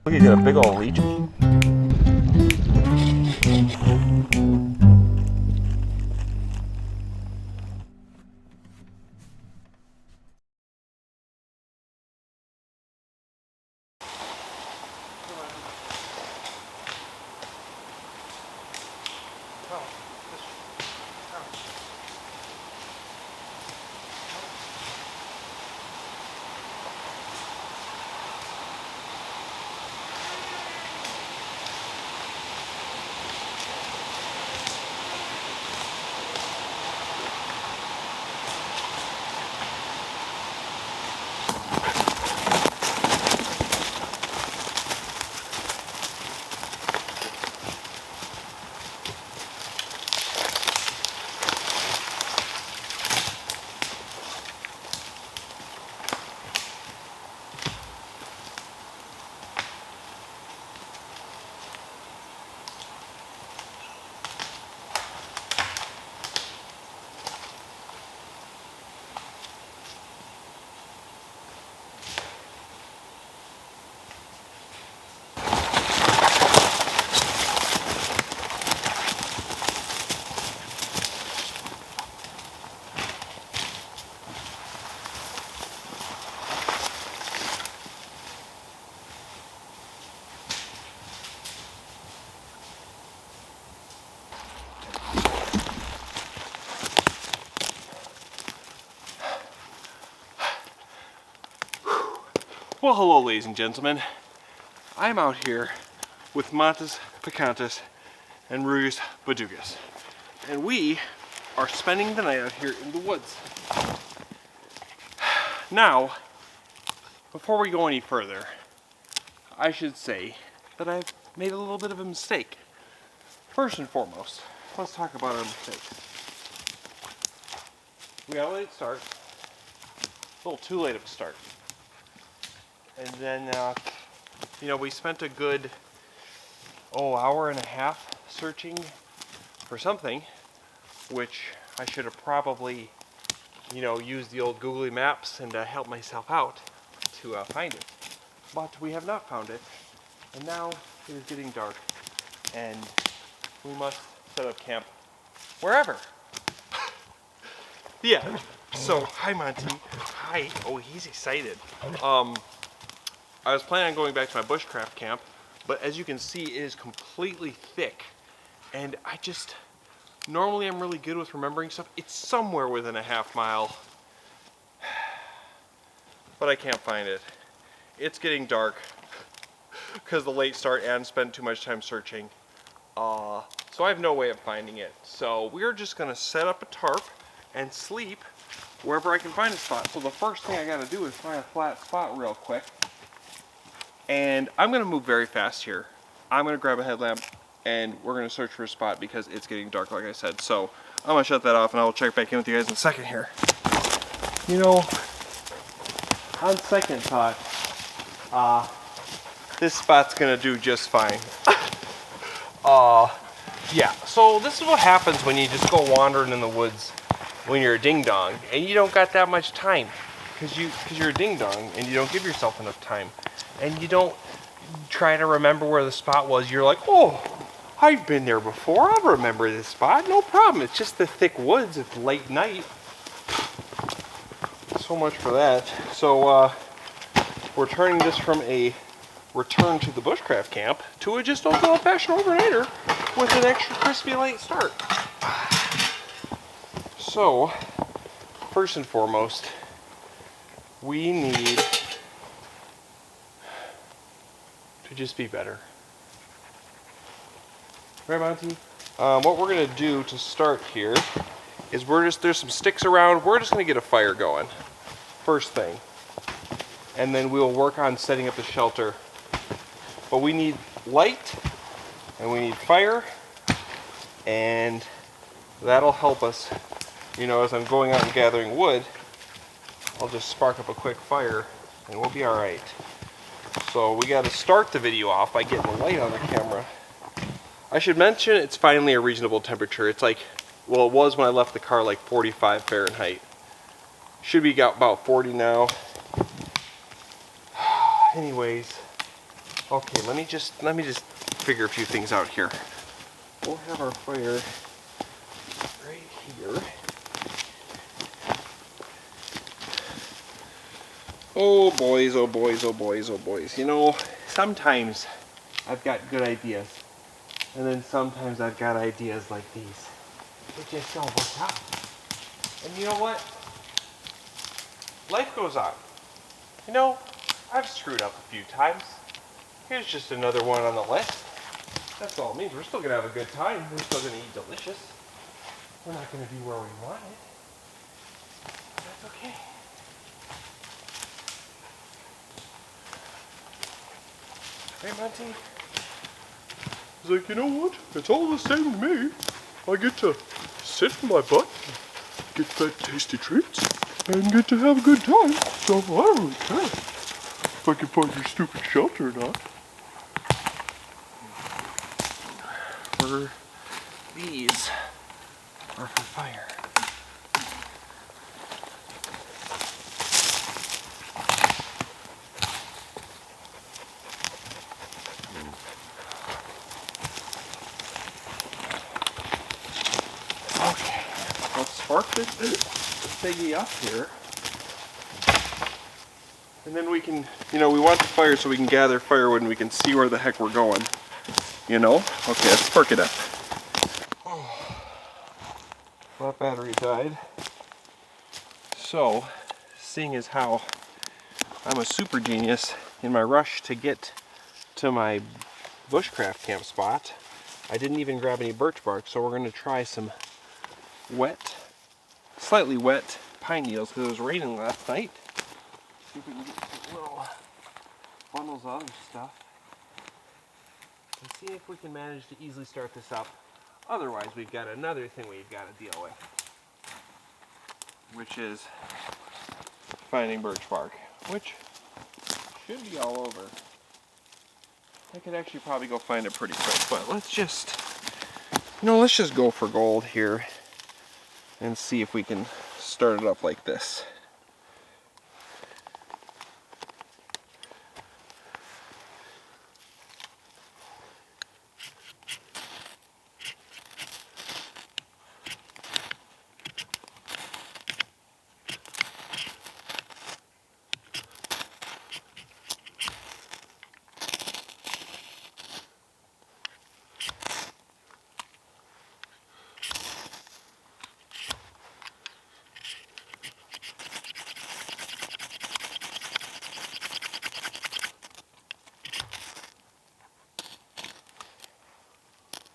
Look, you got a big old leech. Well, hello, ladies and gentlemen. I'm out here with Montes Picantes and Ruyus Badugas, and we are spending the night out here in the woods. Now, before we go any further, I should say that I've made a little bit of a mistake. First and foremost, let's talk about our mistakes. We got a late start, a little too late of a start. And then, we spent a good, hour and a half searching for something, which I should have probably, used the old Google Maps and help myself out to find it. But we have not found it, and now it is getting dark, and we must set up camp wherever. Yeah, so, hi Monty. Hi. Oh, he's excited. I was planning on going back to my bushcraft camp, but as you can see, it is completely thick. And normally I'm really good with remembering stuff. It's somewhere within a half mile, but I can't find it. It's getting dark because the late start and spent too much time searching. So I have no way of finding it. So we're just gonna set up a tarp and sleep wherever I can find a spot. So the first thing I gotta do is find a flat spot real quick. And I'm gonna move very fast here. I'm gonna grab a headlamp and we're gonna search for a spot because it's getting dark, like I said. So I'm gonna shut that off and I'll check back in with you guys in a second here. On second thought, this spot's gonna do just fine. Yeah, so this is what happens when you just go wandering in the woods when you're a ding-dong and you don't got that much time because you're a ding-dong and you don't give yourself enough time. And you don't try to remember where the spot was. You're like, oh, I've been there before. I'll remember this spot. No problem. It's just the thick woods. It's late night. So much for that. So we're turning this from a return to the bushcraft camp to a just old-fashioned overnighter with an extra crispy late start. So, first and foremost, we need to just be better. Right, Monty? What we're gonna do to start here is there's some sticks around. We're just gonna get a fire going, first thing. And then we'll work on setting up the shelter. But we need light, and we need fire, and that'll help us. As I'm going out and gathering wood, I'll just spark up a quick fire, and we'll be all right. So we got to start the video off by getting the light on the camera. I should mention it's finally a reasonable temperature. It's like, well, it was when I left the car, like 45 Fahrenheit. Should be about 40 now. Anyways, Okay, let me just figure a few things out here. We'll have our fire right here. Oh boys, oh boys, oh boys, oh boys. You know, sometimes I've got good ideas, and then sometimes I've got ideas like these. It just don't work out. And you know what? Life goes on. You know, I've screwed up a few times. Here's just another one on the list. That's all it means. We're still going to have a good time. We're still going to eat delicious. We're not going to be where we want it. That's okay. Right, Monty? He's like, you know what? It's all the same to me. I get to sit in my butt, get fed tasty treats, and get to have a good time. So I don't really care if I can find your stupid shelter or not. These are for fire. Okay, let's spark this thingy up here. And then we can, you know, we want the fire so we can gather firewood and we can see where the heck we're going. You know? Okay, let's spark it up. Oh, that battery died. So, seeing as how I'm a super genius in my rush to get to my bushcraft camp spot, I didn't even grab any birch bark, so we're going to try some wet, slightly wet pine needles because it was raining last night. See if we can get some little bundles of other stuff and see if we can manage to easily start this up. Otherwise, we've got another thing we've got to deal with, which is finding birch bark, which should be all over. I could actually probably go find it pretty quick, but let's just, you know, let's just go for gold here and see if we can start it up like this.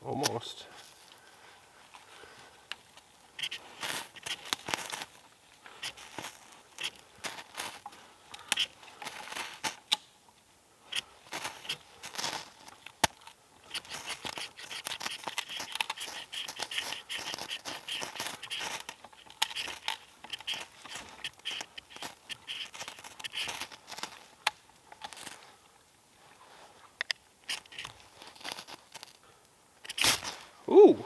Almost. Ooh.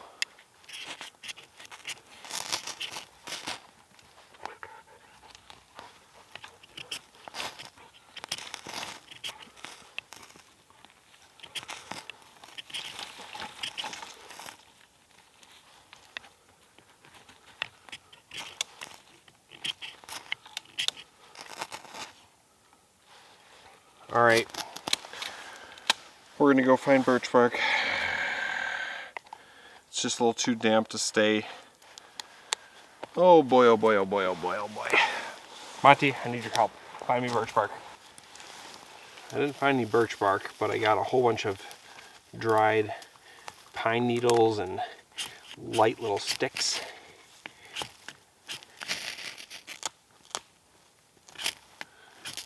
All right. We're gonna go find birch bark. It's just a little too damp to stay. Oh boy, oh boy, oh boy, oh boy, oh boy. Monty, I need your help. Find me birch bark. I didn't find any birch bark, but I got a whole bunch of dried pine needles and light little sticks.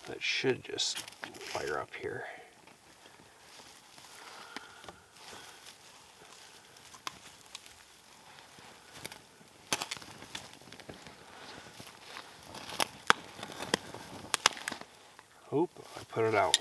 That should just fire up here. Oop, I put it out.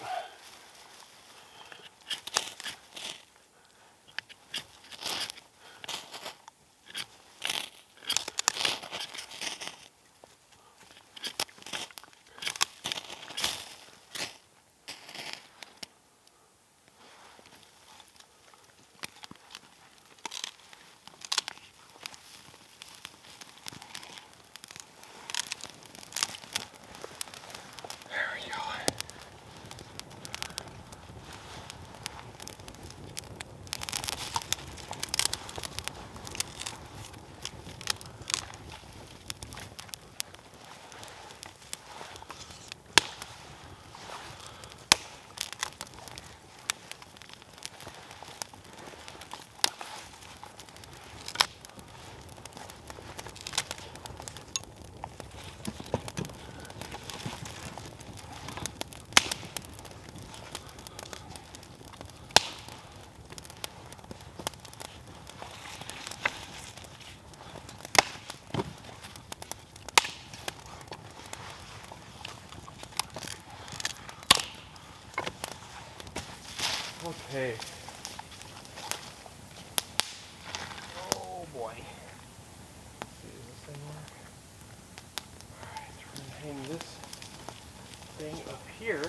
Okay. Oh boy. Let's see, does this thing work? Alright, we're gonna hang this thing up here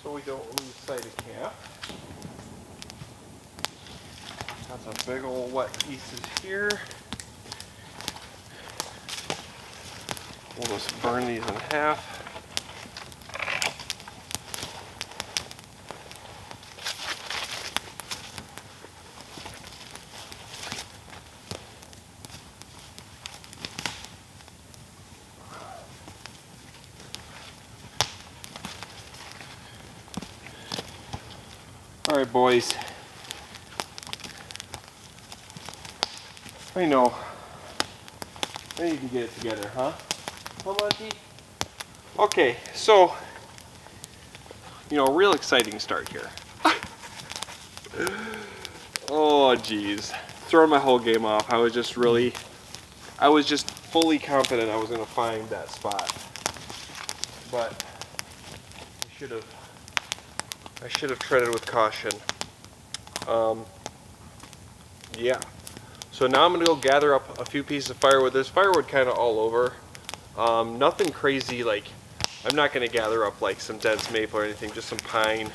so we don't lose sight of camp. Got some big old wet pieces here. We'll just burn these in half. All right, boys. I know. Maybe you can get it together, huh? Come on, T. Okay, so, real exciting start here. Oh, geez. Throwing my whole game off. I was just fully confident I was going to find that spot. But I should have treaded with caution. Yeah. So now I'm going to go gather up a few pieces of firewood. There's firewood kind of all over. Nothing crazy, like, I'm not going to gather up like some dense maple or anything, just some pine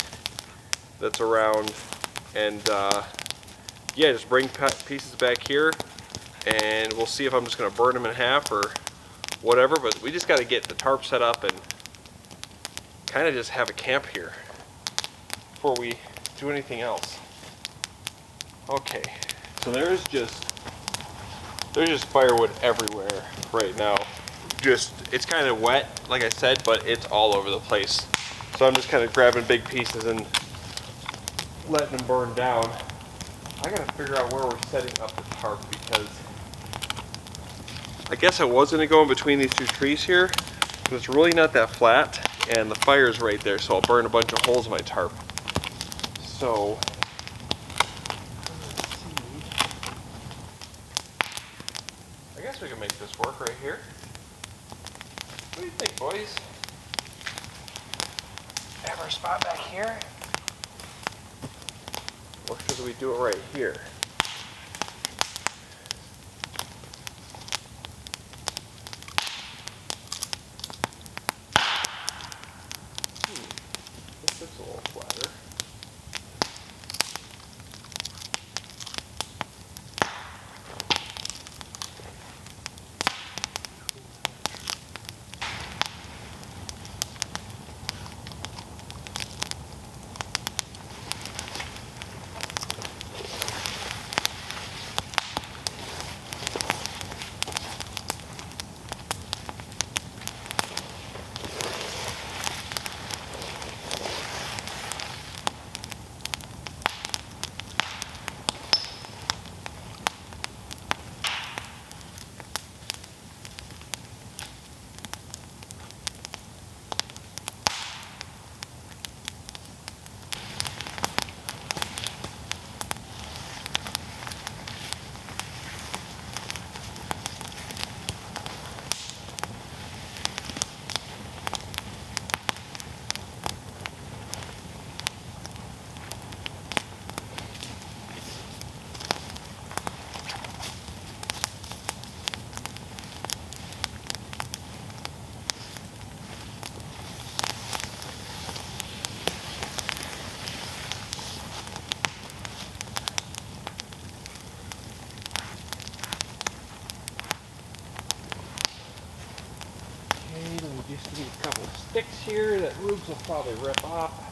that's around. And yeah, just bring pieces back here and we'll see if I'm just going to burn them in half or whatever. But we just got to get the tarp set up and kind of just have a camp here before we do anything else. Okay, so there's just firewood everywhere right now. It's kind of wet, like I said, but it's all over the place. So I'm just kind of grabbing big pieces and letting them burn down. I gotta figure out where we're setting up the tarp because I guess I was gonna go in between these two trees here, but it's really not that flat and the fire's right there, so I'll burn a bunch of holes in my tarp. So I guess we can make this work right here. What do you think, boys? Have our spot back here? Or should we do it right here? This looks a little flatter. Just need a couple of sticks here that roots will probably rip off.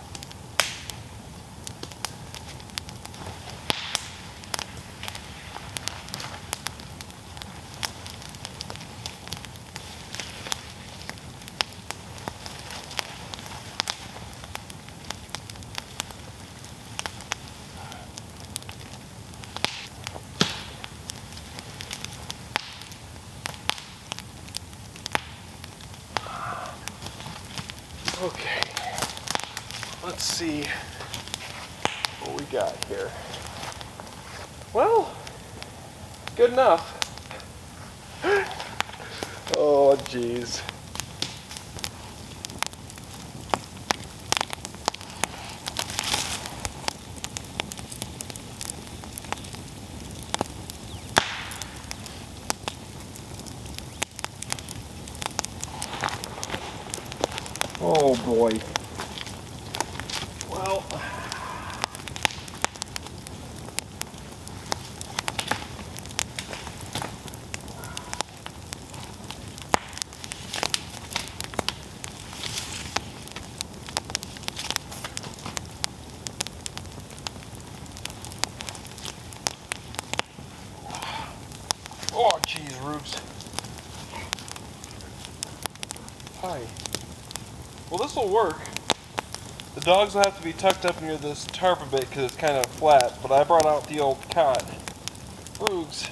Okay, let's see what we got here. Well, good enough. Oh, geez. Well, oh, geez, Rubes. Hi. Well, this will work. The dogs will have to be tucked up near this tarp a bit because it's kind of flat, but I brought out the old cot. Rubes,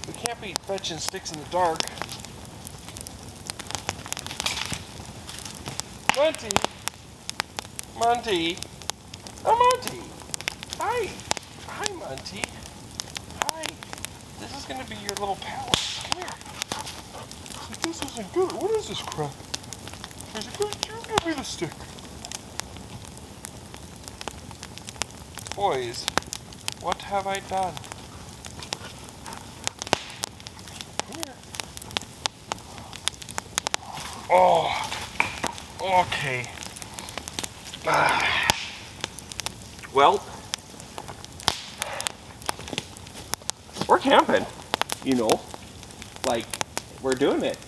we can't be fetching sticks in the dark. Monty! Monty! Oh, Monty! Hi! Hi, Monty! Hi! This is gonna be your little palace. Come here. Like, this isn't good. What is this crap? Is it good? You give me the stick. Boys, what have I done? Come here. Oh, okay. Well, we're camping, you know, like, we're doing it.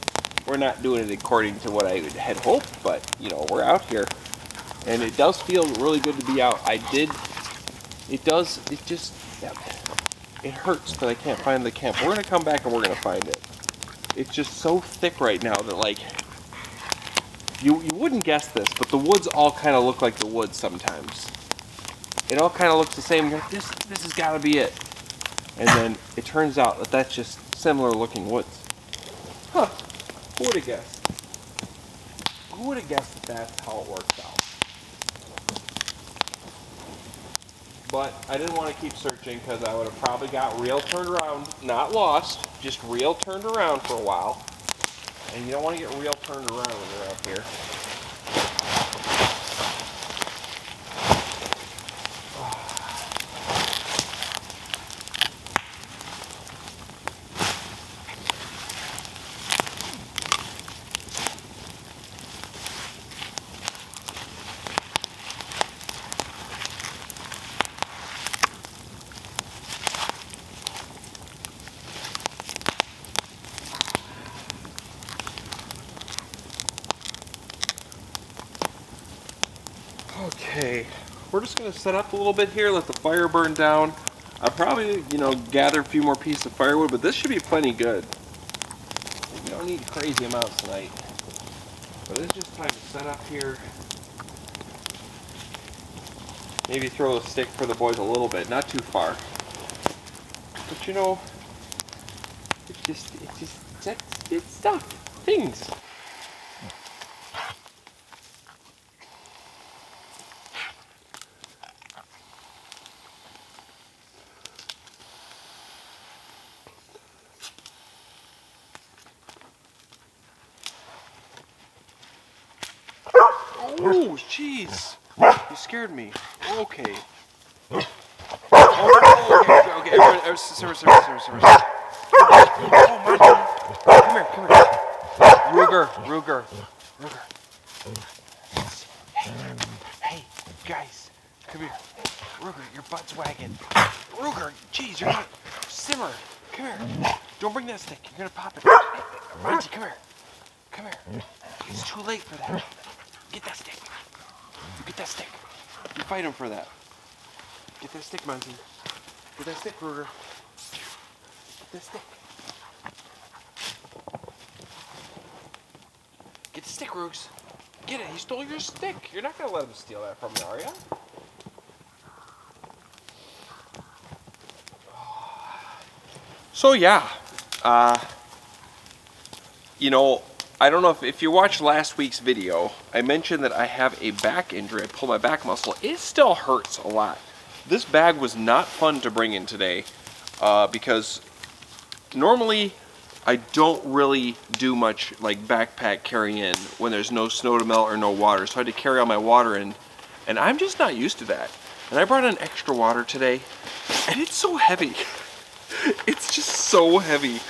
We're not doing it according to what I had hoped, but, you know, we're out here. And it does feel really good to be out. It hurts that I can't find the camp. We're going to come back and we're going to find it. It's just so thick right now that, like, you wouldn't guess this, but the woods all kind of look like the woods sometimes. It all kind of looks the same. You're like, this has got to be it. And then it turns out that that's just similar looking woods. Huh. Who would have guessed? Who would have guessed that that's how it works out? But I didn't want to keep searching because I would have probably got real turned around. Not lost, just real turned around for a while. And you don't want to get real turned around when you're out here. Okay, we're just going to set up a little bit here, let the fire burn down. I'll probably, you know, gather a few more pieces of firewood, but this should be plenty good. We don't need crazy amounts tonight. But it's just time to set up here. Maybe throw a stick for the boys a little bit, not too far. But you know, it's stuff, things. Oh, jeez. You scared me. Okay. Oh, okay. Everyone, simmer. Oh, Monty. Come here. Ruger. Hey, guys. Come here. Ruger, your butt's wagging. Ruger, jeez, you're not... Simmer. Come here. Don't bring that stick. You're gonna pop it. Monty, come here. It's too late for that. Get that stick. You get that stick. You fight him for that. Get that stick, Monty. Get that stick, Ruger. Get that stick. Get the stick, Rugs. Get it. He stole your stick. You're not going to let him steal that from you, are you? So, yeah. You know, I don't know if you watched last week's video, I mentioned that I have a back injury. I pulled my back muscle. It still hurts a lot. This bag was not fun to bring in today because normally I don't really do much like backpack carry in when there's no snow to melt or no water. So I had to carry all my water in, and I'm just not used to that. And I brought in extra water today, and it's so heavy. It's just so heavy.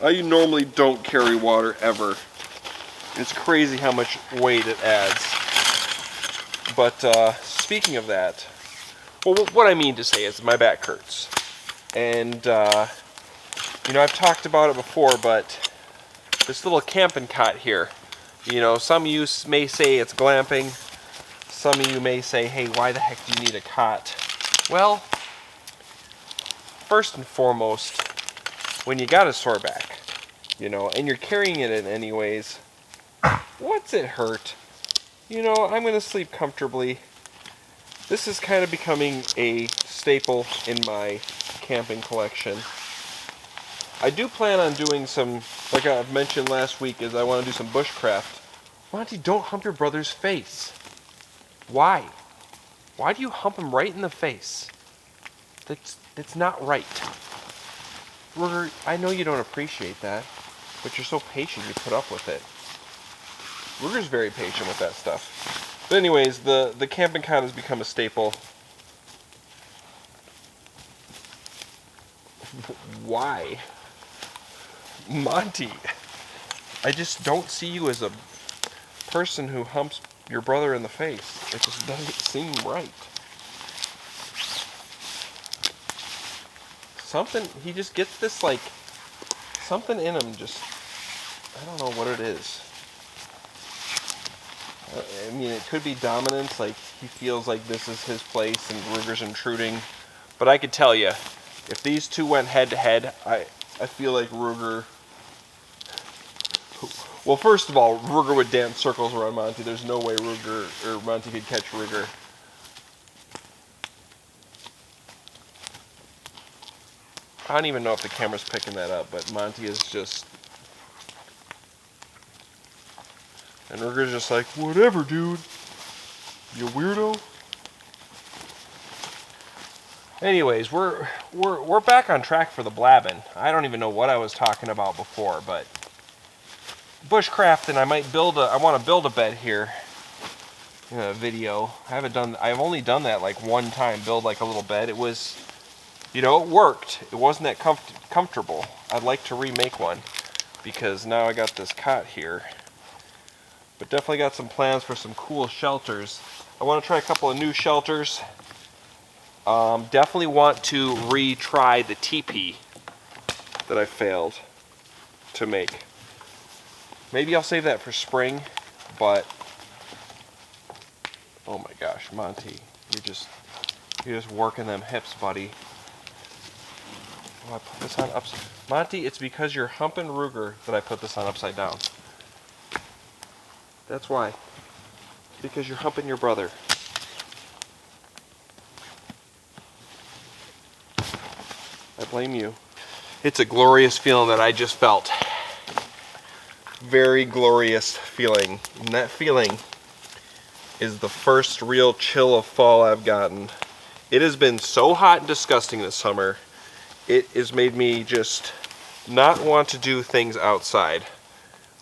I normally don't carry water ever. It's crazy how much weight it adds. But speaking of that, well, what I mean to say is my back hurts. And, you know, I've talked about it before, but this little camping cot here, you know, some of you may say it's glamping. Some of you may say, hey, why the heck do you need a cot? Well, first and foremost, when you got a sore back, you know, and you're carrying it in anyways, what's it hurt? You know, I'm going to sleep comfortably. This is kind of becoming a staple in my camping collection. I do plan on doing some, like I've mentioned last week, is I want to do some bushcraft. Monty, don't hump your brother's face. Why? Why do you hump him right in the face? That's not right. Ruger, I know you don't appreciate that, but you're so patient you put up with it. Ruger's very patient with that stuff. But anyways, the camping cot has become a staple. Why? Monty, I just don't see you as a person who humps your brother in the face. It just doesn't seem right. Something, he just gets this, like, something in him just, I don't know what it is. I mean, it could be dominance, like he feels like this is his place and Ruger's intruding. But I could tell you, if these two went head to head, I feel like Ruger, well, first of all, Ruger would dance circles around Monty. There's no way Ruger or Monty could catch Ruger. I don't even know if the camera's picking that up, but Monty is just, and Ruger's just like, whatever, dude, you weirdo. Anyways, we're back on track for the blabbing. I don't even know what I was talking about before, but bushcraft, and I want to build a bed here in a video. I've only done that like one time, build like a little bed. It was, you know, it worked. It wasn't that comfortable. I'd like to remake one because now I got this cot here. But definitely got some plans for some cool shelters. I want to try a couple of new shelters. Definitely want to retry the teepee that I failed to make. Maybe I'll save that for spring, but oh my gosh, Monty, you're just working them hips, buddy. Oh, I put this on upside. Monty, it's because you're humping Ruger that I put this on upside down. That's why. Because you're humping your brother. I blame you. It's a glorious feeling that I just felt. Very glorious feeling. And that feeling is the first real chill of fall I've gotten. It has been so hot and disgusting this summer. It has made me just not want to do things outside.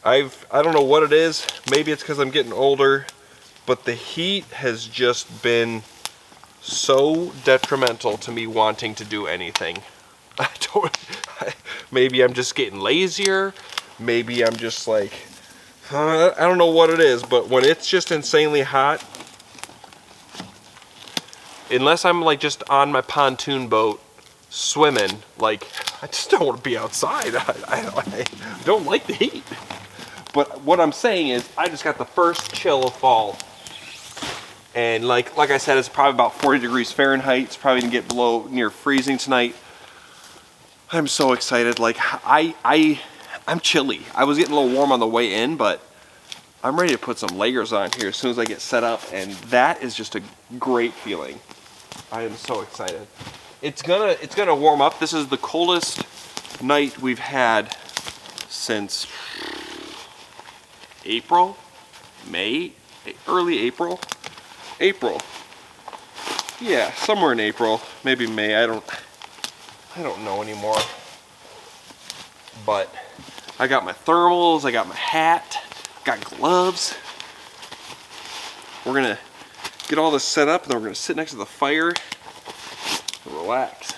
I don't know what it is. Maybe it's because I'm getting older, but the heat has just been so detrimental to me wanting to do anything. Maybe I'm just getting lazier. Maybe I'm just like, I don't know what it is, but when it's just insanely hot, unless I'm like just on my pontoon boat swimming, like I just don't want to be outside. I don't like the heat. But what I'm saying is I just got the first chill of fall. And like I said, it's probably about 40 degrees Fahrenheit. It's probably gonna get below near freezing tonight. I'm so excited. Like I'm chilly. I was getting a little warm on the way in, but I'm ready to put some layers on here as soon as I get set up, and that is just a great feeling. I am so excited. It's gonna warm up. This is the coldest night we've had since April, May, early April. Yeah, somewhere in April, maybe May. I don't know anymore. But I got my thermals, I got my hat, got gloves. We're gonna get all this set up and then we're gonna sit next to the fire and relax.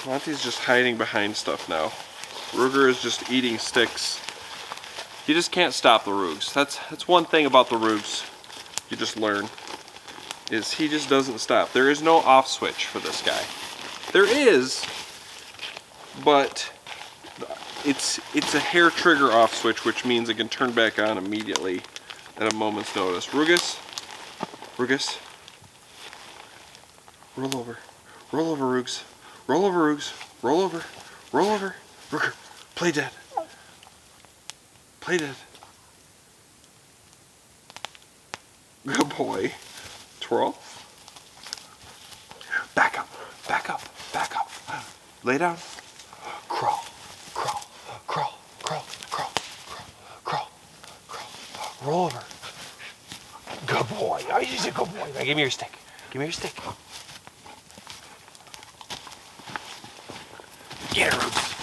Monty's just hiding behind stuff now. Ruger is just eating sticks. You just can't stop the Rugs. That's one thing about the Rugs. You just learn. is he just doesn't stop. There is no off switch for this guy. There is, but it's a hair trigger off switch, which means it can turn back on immediately at a moment's notice. Rugus, roll over, Rugs, roll over, Rugs, roll over, Ruger, play dead, good boy. Twirl, back up, lay down, crawl, roll over. Good boy. Oh, he's a good boy. Now give me your stick. Get it, Roots.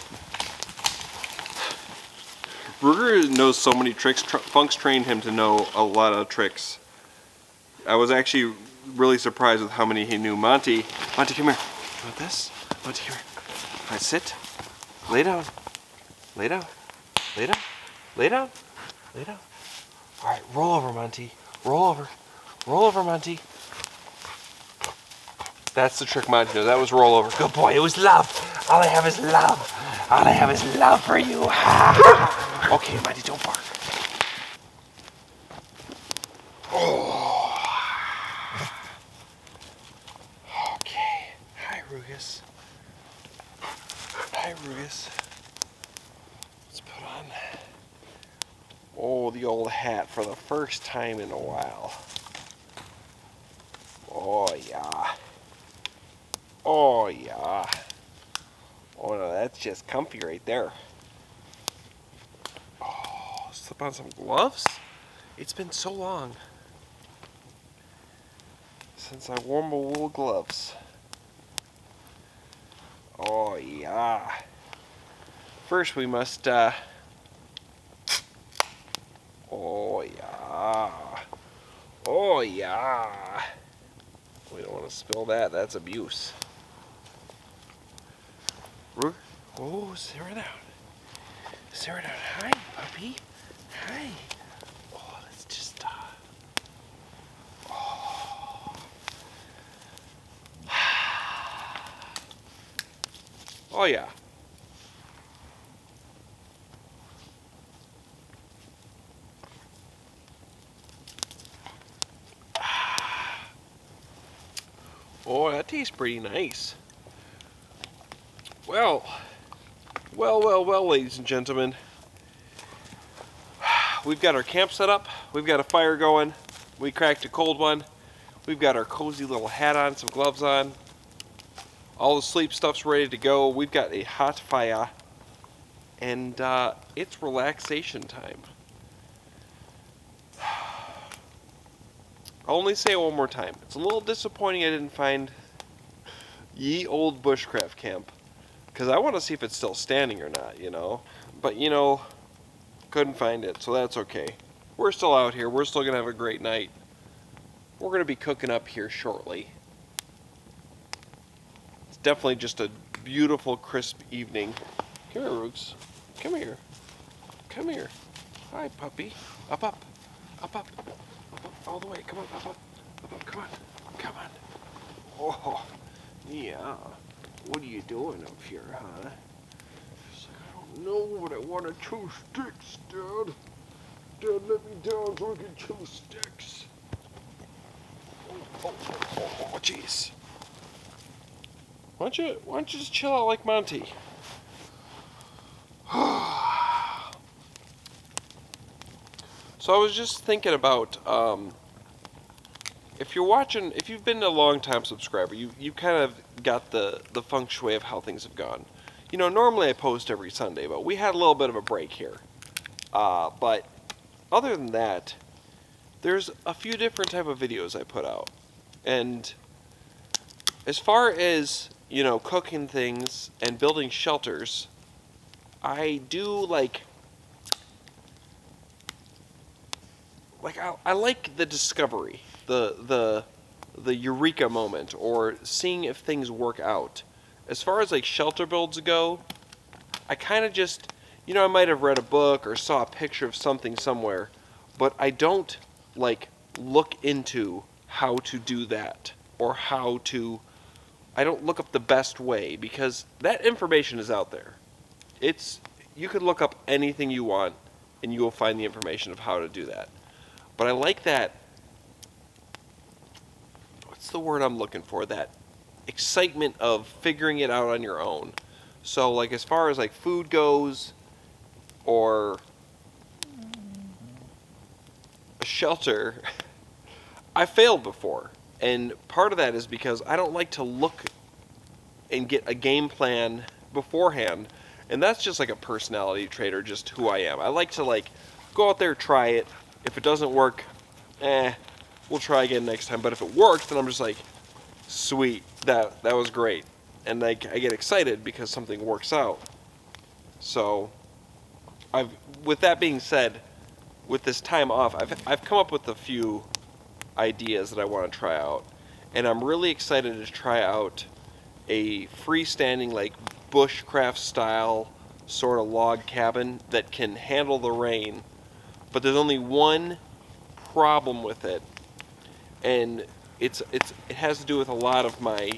Ruger knows so many tricks. Funk's trained him to know a lot of tricks. I was actually really surprised with how many he knew. Monty, come here. You want this? Monty, come here. All right, sit. Lay down. All right, roll over, Monty. Roll over, Monty. That's the trick Monty knows. That was roll over. Good boy. It was love. All I have is love for you. Okay, Monty, don't bark. Oh. Okay. Hi, Rugus. Let's put on, the old hat for the first time in a while. Oh, yeah. Oh, no, that's just comfy right there. Oh, slip on some gloves? It's been so long since I wore my wool gloves. Oh, yeah. First we must, oh, yeah. We don't want to spill that. That's abuse. Oh, Sarah down. Hi, puppy. Hi. Oh, let's just, oh, yeah. Oh, that tastes pretty nice. Well, ladies and gentlemen. We've got our camp set up. We've got a fire going. We cracked a cold one. We've got our cozy little hat on, some gloves on. All the sleep stuff's ready to go. We've got a hot fire. And it's relaxation time. I'll only say it one more time. It's a little disappointing I didn't find ye old bushcraft camp. Because I want to see if it's still standing or not, But, couldn't find it, so that's okay. We're still out here. We're still going to have a great night. We're going to be cooking up here shortly. It's definitely just a beautiful, crisp evening. Come here, Rooks. Come here. Hi, puppy. Up. All the way. Come on, up. Come on. Oh, yeah. What are you doing up here, huh? She's like, I don't know, but I want to chew sticks, Dad. Dad, let me down so I can chew sticks. Oh, jeez. Why don't you just chill out like Monty? So I was just thinking about, if you've been a long time subscriber, you kind of got the feng shui of how things have gone. Normally I post every Sunday, but we had a little bit of a break here. But other than that, there's a few different type of videos I put out. And as far as, cooking things and building shelters, I do I like the discovery, the eureka moment, or seeing if things work out. As far as shelter builds go, I kind of just, I might have read a book or saw a picture of something somewhere, but I don't look into how to do that, or how to, I don't look up the best way, because that information is out there. You could look up anything you want, and you will find the information of how to do that. But I like that, what's the word I'm looking for, that excitement of figuring it out on your own. So like as far as like food goes, or a shelter, I failed before. And part of that is because I don't like to look and get a game plan beforehand. And that's just like a personality trait, or just who I am. I like to like go out there, try it. If it doesn't work, we'll try again next time. But if it works, then I'm just like, sweet, that was great. And like I get excited because something works out. So with that being said, with this time off, I've come up with a few ideas that I want to try out. And I'm really excited to try out a freestanding, like bushcraft style sort of log cabin that can handle the rain. But there's only one problem with it, and it has to do with a lot of my,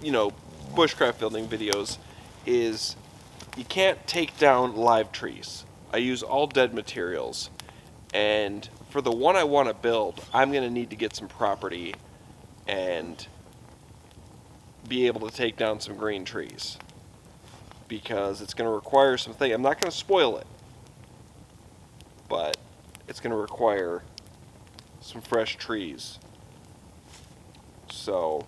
bushcraft building videos, is you can't take down live trees. I use all dead materials, and for the one I want to build, I'm going to need to get some property and be able to take down some green trees, because it's going to require some things. I'm not going to spoil it, but it's going to require some fresh trees. So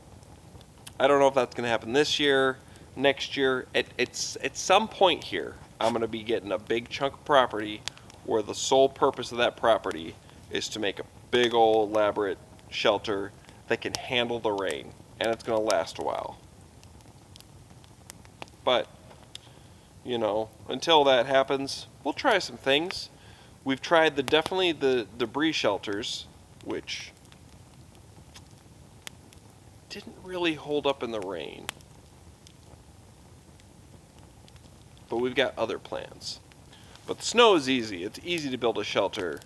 I don't know if that's going to happen this year, next year. It's at some point here, I'm going to be getting a big chunk of property where the sole purpose of that property is to make a big old elaborate shelter that can handle the rain, and it's going to last a while. But, until that happens, we'll try some things. We've tried definitely the debris shelters, which didn't really hold up in the rain. But we've got other plans. But the snow is easy. It's easy to build a shelter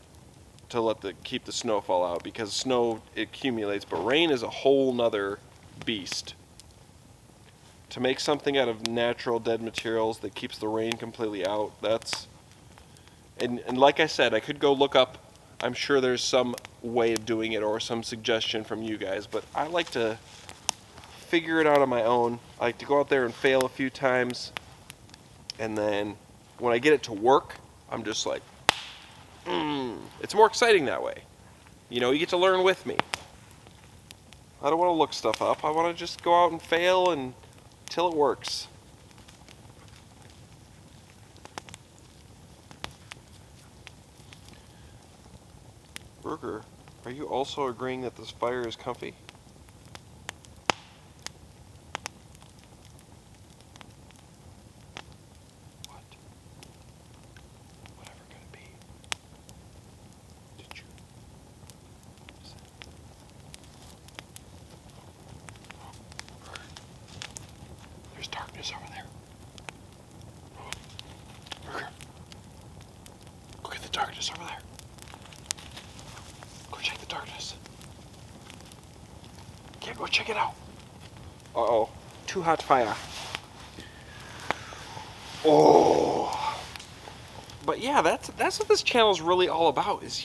to keep the snowfall out, because snow accumulates, but rain is a whole nother beast. To make something out of natural dead materials that keeps the rain completely out, and like I said, I could go look up, I'm sure there's some way of doing it or some suggestion from you guys, but I like to figure it out on my own. I like to go out there and fail a few times, and then when I get it to work, I'm just like, it's more exciting that way. You get to learn with me. I don't want to look stuff up. I want to just go out and fail until it works. Burger, are you also agreeing that this fire is comfy? What? Whatever could it be? Did you? There's darkness over there. Burger, look at the darkness over there. Go check the darkness. Yeah, go check it out. Uh-oh. Too hot fire. Oh. But yeah, that's what this channel is really all about, is,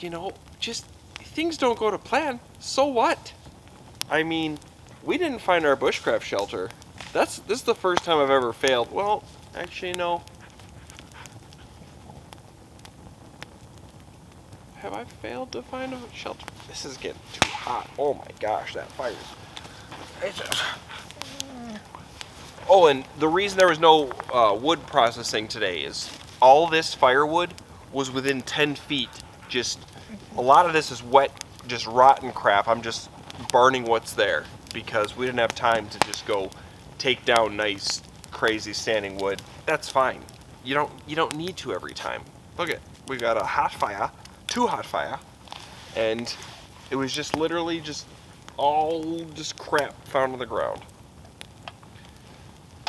just things don't go to plan. So what? I mean, we didn't find our bushcraft shelter. This is the first time I've ever failed. Well, actually, no. Have I failed to find a shelter? This is getting too hot. Oh my gosh, that fire. Oh, and the reason there was no wood processing today is all this firewood was within 10 feet. Just, a lot of this is wet, just rotten crap. I'm just burning what's there because we didn't have time to just go take down nice, crazy standing wood. That's fine. You don't need to every time. Look at, we got a hot fire. Too hot fire, and it was just literally just all just crap found on the ground.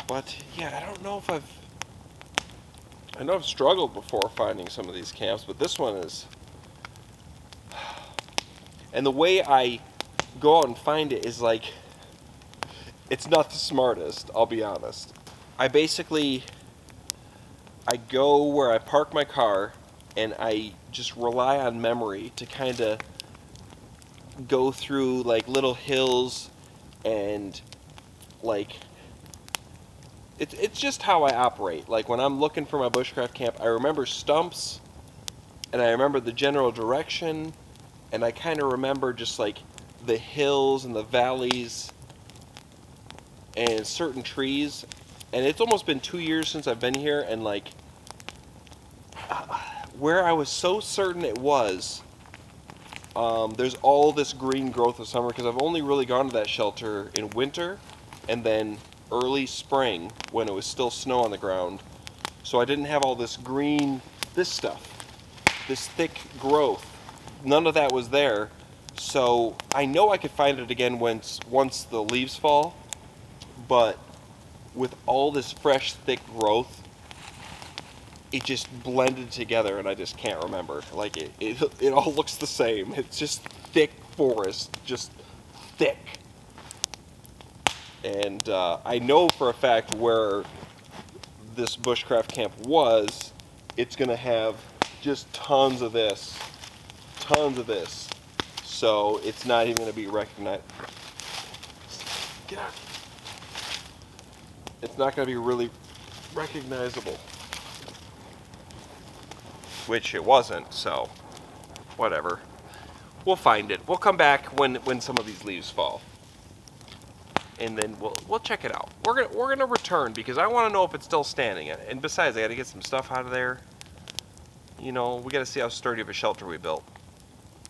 But yeah, I don't know if I know I've struggled before finding some of these camps, but this one is, and the way I go out and find it is like, it's not the smartest, I'll be honest. I go where I park my car, and I just rely on memory to kind of go through like little hills, and like it's just how I operate. Like when I'm looking for my bushcraft camp, I remember stumps, and I remember the general direction, and I kind of remember just like the hills and the valleys and certain trees. And it's almost been 2 years since I've been here, and like where I was so certain it was, there's all this green growth of summer, because I've only really gone to that shelter in winter and then early spring when it was still snow on the ground. So I didn't have all this green, this stuff, this thick growth. None of that was there. So I know I could find it again once the leaves fall, but with all this fresh, thick growth, it just blended together, and I just can't remember. Like it all looks the same. It's just thick forest, just thick. And I know for a fact where this bushcraft camp was, it's gonna have just tons of this. So it's not even gonna be recognized. Get out. It's not gonna be really recognizable. Which it wasn't, so whatever. We'll find it. We'll come back when some of these leaves fall, and then we'll check it out. We're gonna return, because I want to know if it's still standing. And besides, I got to get some stuff out of there. You know, we got to see how sturdy of a shelter we built.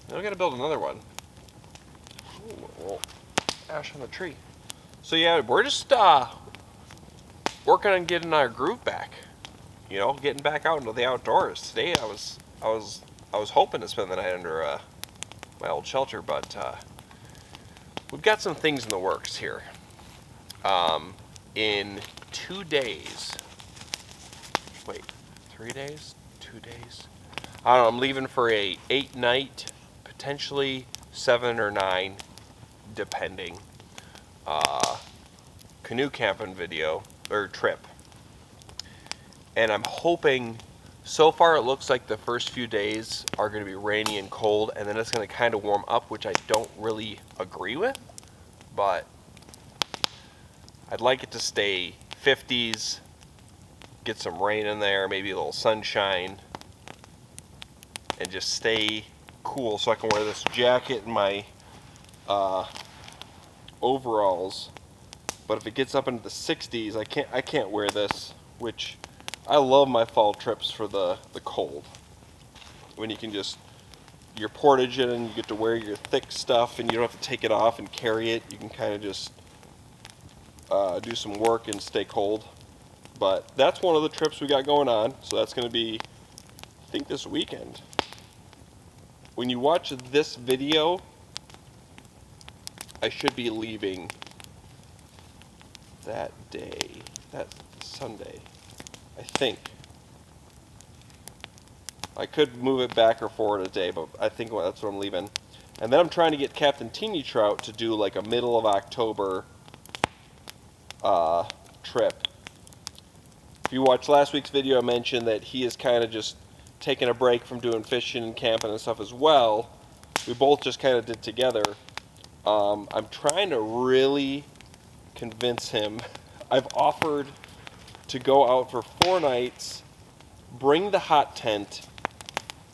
And we got to build another one. Ooh, well, ash on the tree. So yeah, we're just working on getting our groove back. You know, getting back out into the outdoors. Today I was hoping to spend the night under my old shelter, but we've got some things in the works here. In 2 days, wait, 3 days? 2 days? I don't know, I'm leaving for a 8-night, potentially 7 or 9, depending, canoe camping video, or trip. And I'm hoping, so far it looks like the first few days are going to be rainy and cold, and then it's going to kind of warm up, which I don't really agree with, but I'd like it to stay 50s, get some rain in there, maybe a little sunshine, and just stay cool so I can wear this jacket and my overalls. But if it gets up into the 60s, I can't wear this, which I love my fall trips for the cold. When you can just, your portage in, and you get to wear your thick stuff, and you don't have to take it off and carry it. You can kind of just do some work and stay cold. But that's one of the trips we got going on. So that's going to be, I think, this weekend. When you watch this video, I should be leaving that day, that Sunday, I think. I could move it back or forward a day, but I think that's what I'm leaving. And then I'm trying to get Captain Teeny Trout to do like a middle of October trip. If you watched last week's video, I mentioned that he is kind of just taking a break from doing fishing and camping and stuff as well. We both just kind of did together. I'm trying to really convince him. I've offered to go out for 4 nights, bring the hot tent,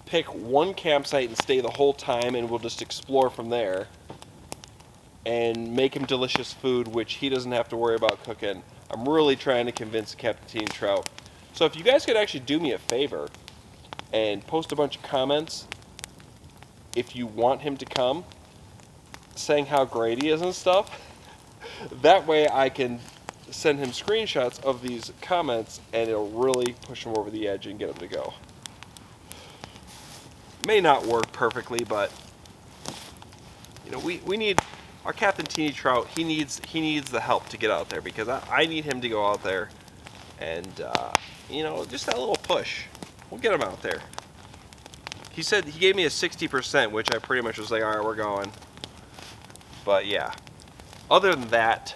pick one campsite and stay the whole time, and we'll just explore from there, and make him delicious food, which he doesn't have to worry about cooking. I'm really trying to convince Captain Teeny Trout. So if you guys could actually do me a favor and post a bunch of comments if you want him to come, saying how great he is and stuff, that way I can send him screenshots of these comments, and it'll really push him over the edge and get him to go. May not work perfectly, but you know, we need our Captain Teeny Trout. He needs the help to get out there, because I need him to go out there, and you know, just that little push. We'll get him out there. He said he gave me a 60%, which I pretty much was like, all right, we're going. But yeah, other than that,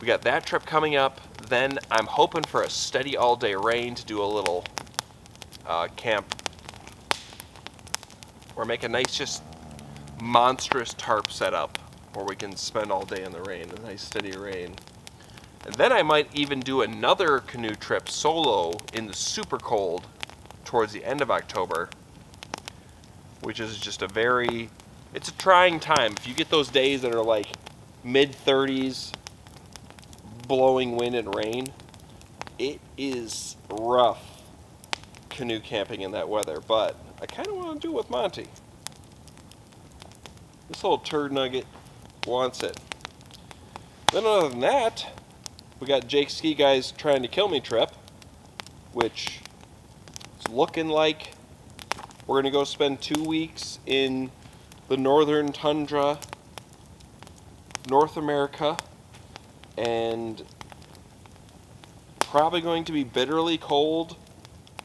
we got that trip coming up. Then I'm hoping for a steady all-day rain to do a little camp or make a nice, just monstrous tarp setup where we can spend all day in the rain, a nice steady rain. And then I might even do another canoe trip solo in the super cold towards the end of October, which is just it's a trying time. If you get those days that are like mid-30s, blowing wind and rain, it is rough canoe camping in that weather, but I kind of want to do it with Monty. This little turd nugget wants it. Then other than that, we got Jake Ski Guy's Trying to Kill Me trip, which is looking like we're going to go spend 2 weeks in the northern tundra, North America, and probably going to be bitterly cold,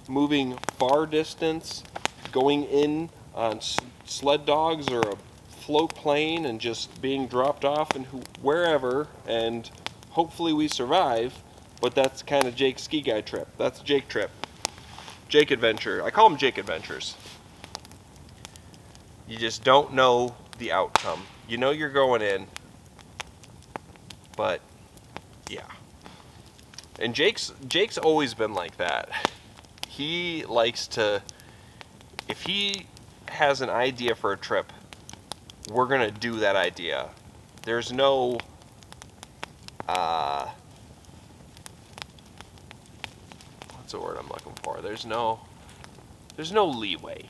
moving far distance, going in on sled dogs or a float plane and just being dropped off and wherever, and hopefully we survive. But that's kind of Jake's Ski Guy trip. That's Jake trip. Jake Adventure. I call them Jake Adventures. You just don't know the outcome. You know you're going in, but yeah. And Jake's always been like that. He likes to, if he has an idea for a trip, we're gonna do that idea. There's no what's the word I'm looking for? There's no leeway.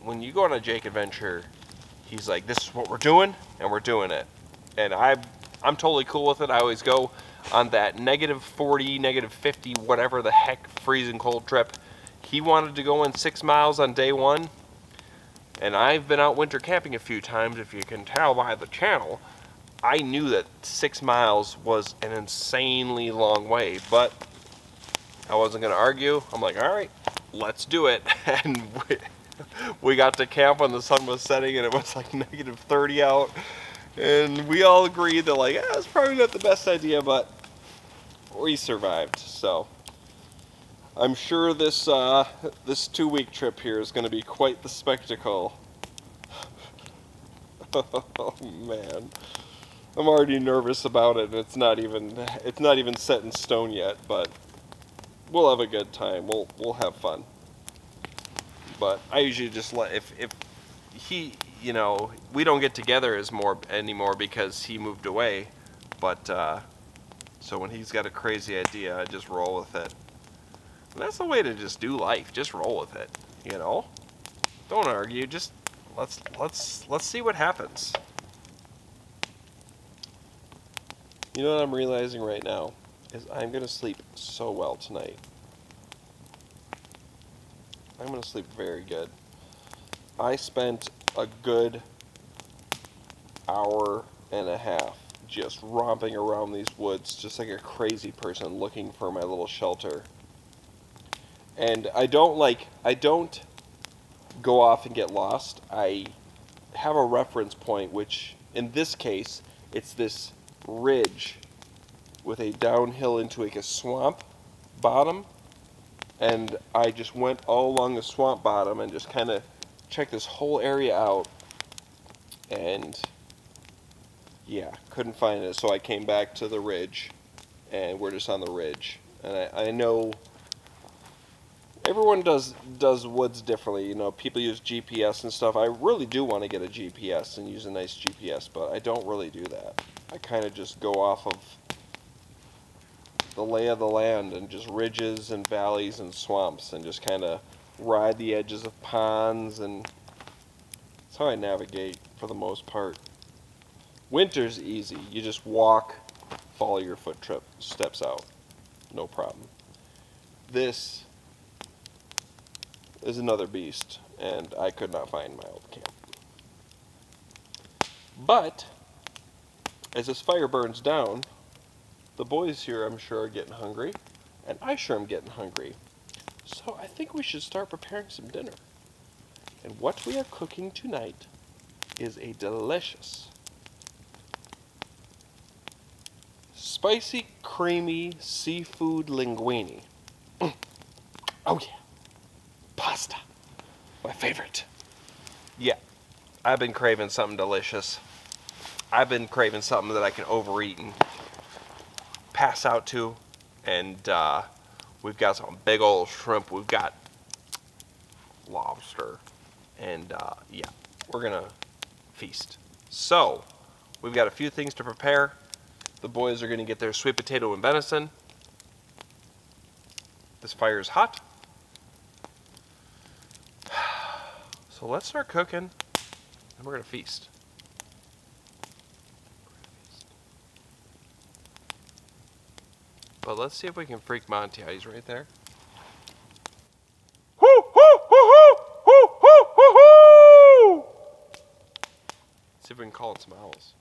When you go on a Jake adventure, he's like, this is what we're doing, and we're doing it. And I'm totally cool with it. I always go on that -40, -50, whatever the heck, freezing cold trip. He wanted to go in 6 miles on day 1, and I've been out winter camping a few times. If you can tell by the channel, I knew that 6 miles was an insanely long way, but I wasn't going to argue. I'm like, all right, let's do it. And we got to camp when the sun was setting, and it was like -30 out. And we all agreed that, like, it's probably not the best idea, but we survived. So I'm sure this 2-week trip here is going to be quite the spectacle. Oh man, I'm already nervous about it. It's not even set in stone yet, but we'll have a good time. We'll have fun. But I usually just let, if he, you know, we don't get together anymore because he moved away. But so when he's got a crazy idea, I just roll with it. And that's the way to just do life. Just roll with it. You know, don't argue. Just let's see what happens. You know what I'm realizing right now is I'm gonna sleep so well tonight. I'm gonna sleep very good. I spent a good hour and a half just romping around these woods just like a crazy person looking for my little shelter. And I don't go off and get lost. I have a reference point, which in this case, it's this ridge with a downhill into like a swamp bottom. And I just went all along the swamp bottom and just kind of checked this whole area out. And yeah, couldn't find it. So I came back to the ridge, and we're just on the ridge. And I know everyone does woods differently. You know, people use GPS and stuff. I really do want to get a GPS and use a nice GPS, but I don't really do that. I kind of just go off of the lay of the land and just ridges and valleys and swamps and just kind of ride the edges of ponds, and that's how I navigate for the most part. Winter's easy. You just walk, follow your steps out. No problem. This is another beast, and I could not find my old camp. But as this fire burns down, the boys here, I'm sure, are getting hungry, and I sure am getting hungry. So I think we should start preparing some dinner. And what we are cooking tonight is a delicious, spicy, creamy seafood linguine. Oh yeah, pasta, my favorite. Yeah, I've been craving something delicious. I've been craving something that I can overeat and pass out to. And we've got some big old shrimp. We've got lobster. And yeah, we're gonna feast. So, we've got a few things to prepare. The boys are gonna get their sweet potato and venison. This fire is hot. So let's start cooking, and we're gonna feast. But let's see if we can freak Monty out. He's right there. Hoo, hoo, hoo, hoo, hoo, hoo, hoo, hoo. See if we can call it some owls.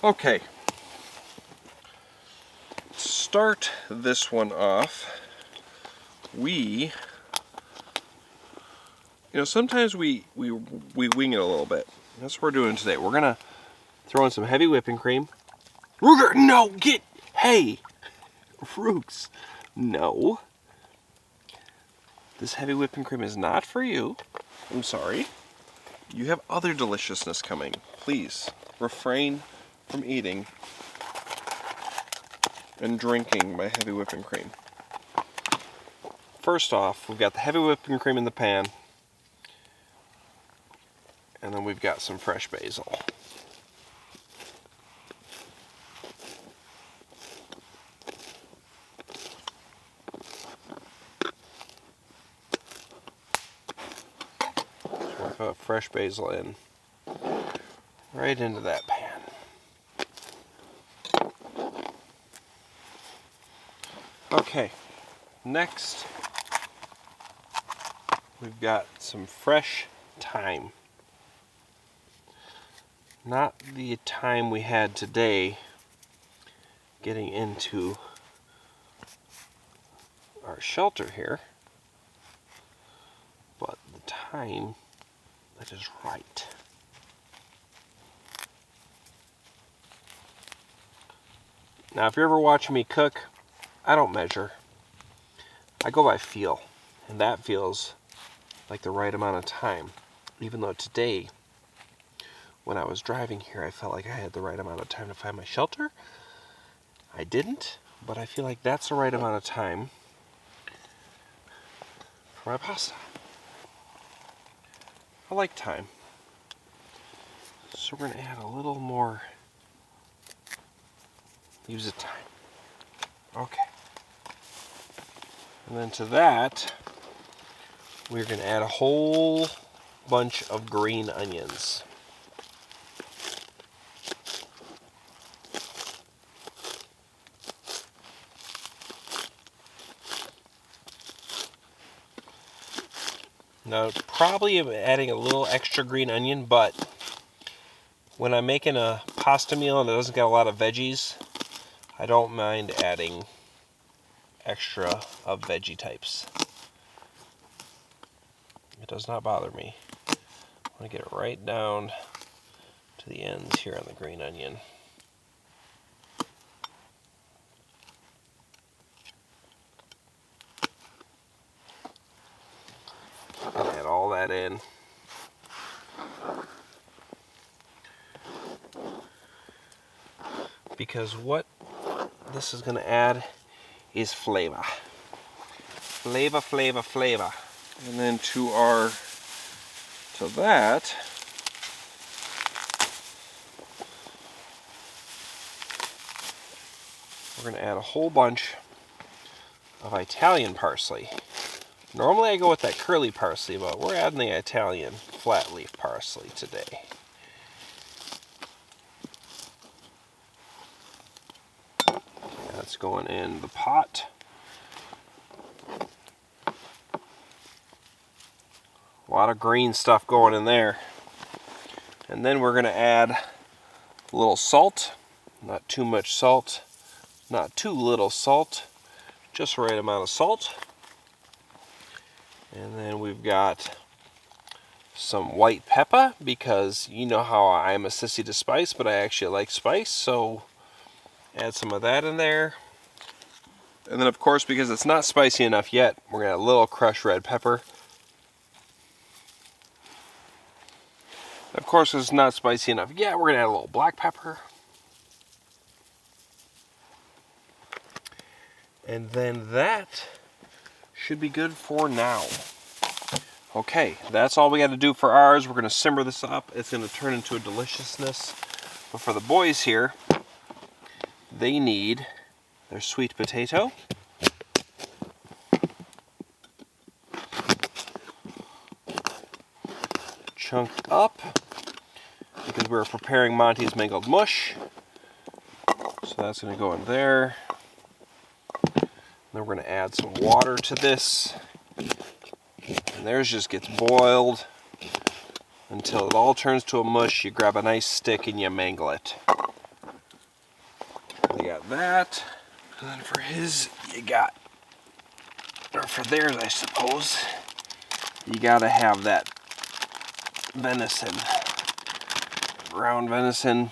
Okay. Start this one off. Sometimes we wing it a little bit. That's what we're doing today. We're gonna throw in some heavy whipping cream. Ruger, no, hey, Rooks, no. This heavy whipping cream is not for you. I'm sorry. You have other deliciousness coming. Please refrain from eating and drinking my heavy whipping cream. First off, we've got the heavy whipping cream in the pan, and then we've got some fresh basil. So we'll put fresh basil in, right into that pan. Okay, next we've got some fresh thyme. Not the thyme we had today getting into our shelter here, but the thyme that is right. Now, if you're ever watching me cook, I don't measure. I go by feel, and that feels like the right amount of time. Even though today, when I was driving here, I felt like I had the right amount of time to find my shelter. I didn't, but I feel like that's the right amount of time for my pasta. I like thyme. So we're going to add a little more. Use the thyme. Okay. And then to that, we're going to add a whole bunch of green onions. Now, probably I'm adding a little extra green onion, but when I'm making a pasta meal and it doesn't get a lot of veggies, I don't mind adding extra of veggie types. It does not bother me. I want to get it right down to the ends here on the green onion. Add all that in. Because what this is going to add is flavor. Flavor, flavor, flavor. And then to that, we're going to add a whole bunch of Italian parsley. Normally I go with that curly parsley, but we're adding the Italian flat leaf parsley today. That's going in the pot. A lot of green stuff going in there. And then we're going to add a little salt. Not too much salt, not too little salt, just the right amount of salt. And then we've got some white pepper, because you know how I'm a sissy to spice, but I actually like spice, so add some of that in there. And then of course, because it's not spicy enough yet, we're going to add a little crushed red pepper. Of course, it's not spicy enough yet, we're going to add a little black pepper. And then that should be good for now. Okay, that's all we got to do for ours. We're going to simmer this up. It's going to turn into a deliciousness. But for the boys here, they need their sweet potato. Chunked up, because we're preparing Monty's mangled mush. So that's going to go in there. Then we're going to add some water to this. And theirs just gets boiled until it all turns to a mush. You grab a nice stick and you mangle it. You got that. And then for his, you got, or for theirs I suppose, you got to have that venison. Ground venison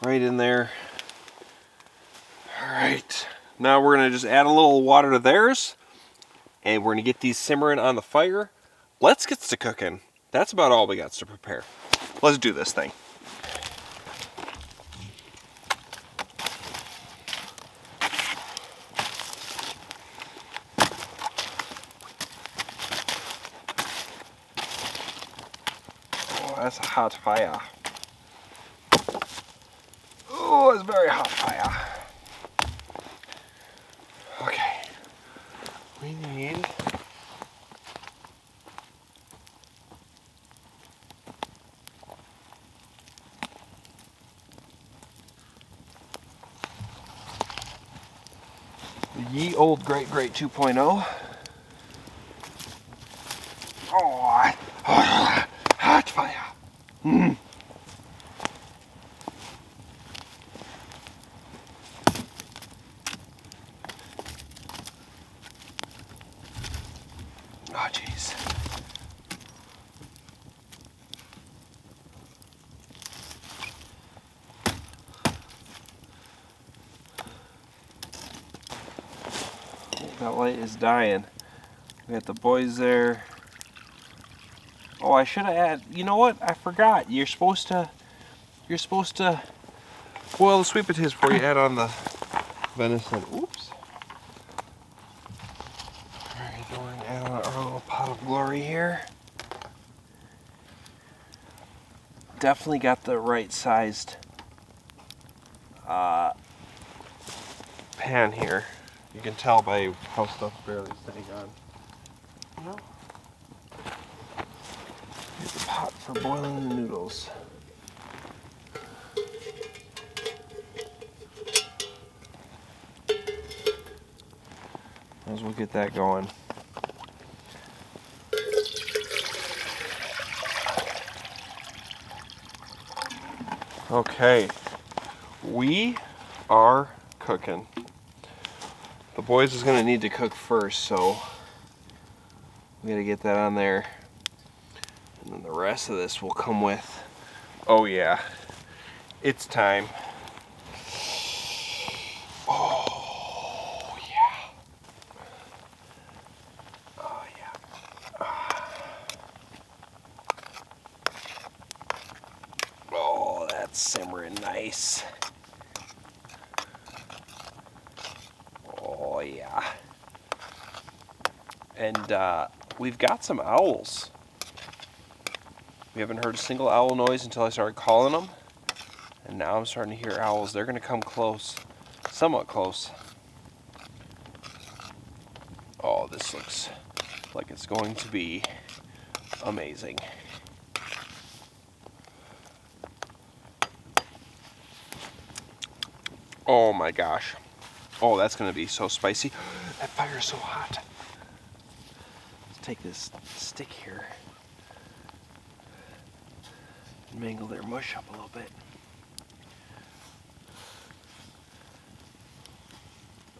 right in there. Alright. Now we're going to just add a little water to theirs, and we're going to get these simmering on the fire. Let's get to cooking. That's about all we got to prepare. Let's do this thing. Oh, that's a hot fire. Oh, it's very hot fire. Okay, we need the ye old Great 2.0. Oh, hot fire. Mm. Oh, jeez. That light is dying. We got the boys there. Oh, I should have added, you know what? I forgot. You're supposed to boil the sweet potatoes before you add on the venison. Oops. Alright, then we're going to add on our little pot of glory here. Definitely got the right sized pan here. You can tell by how stuff's barely sitting on. No. Here's the pot for boiling the noodles. Might as well get that going. Okay, we are cooking. The boys is gonna need to cook first, so we gotta get that on there. And then the rest of this will come with, oh yeah, it's time. Oh yeah. Oh yeah. Oh, that's simmering nice. Oh yeah. And we've got some owls. We haven't heard a single owl noise until I started calling them. And now I'm starting to hear owls. They're going to come close. Somewhat close. Oh, this looks like it's going to be amazing. Oh my gosh. Oh, that's going to be so spicy. That fire is so hot. Let's take this stick here. Mangle their mush up a little bit.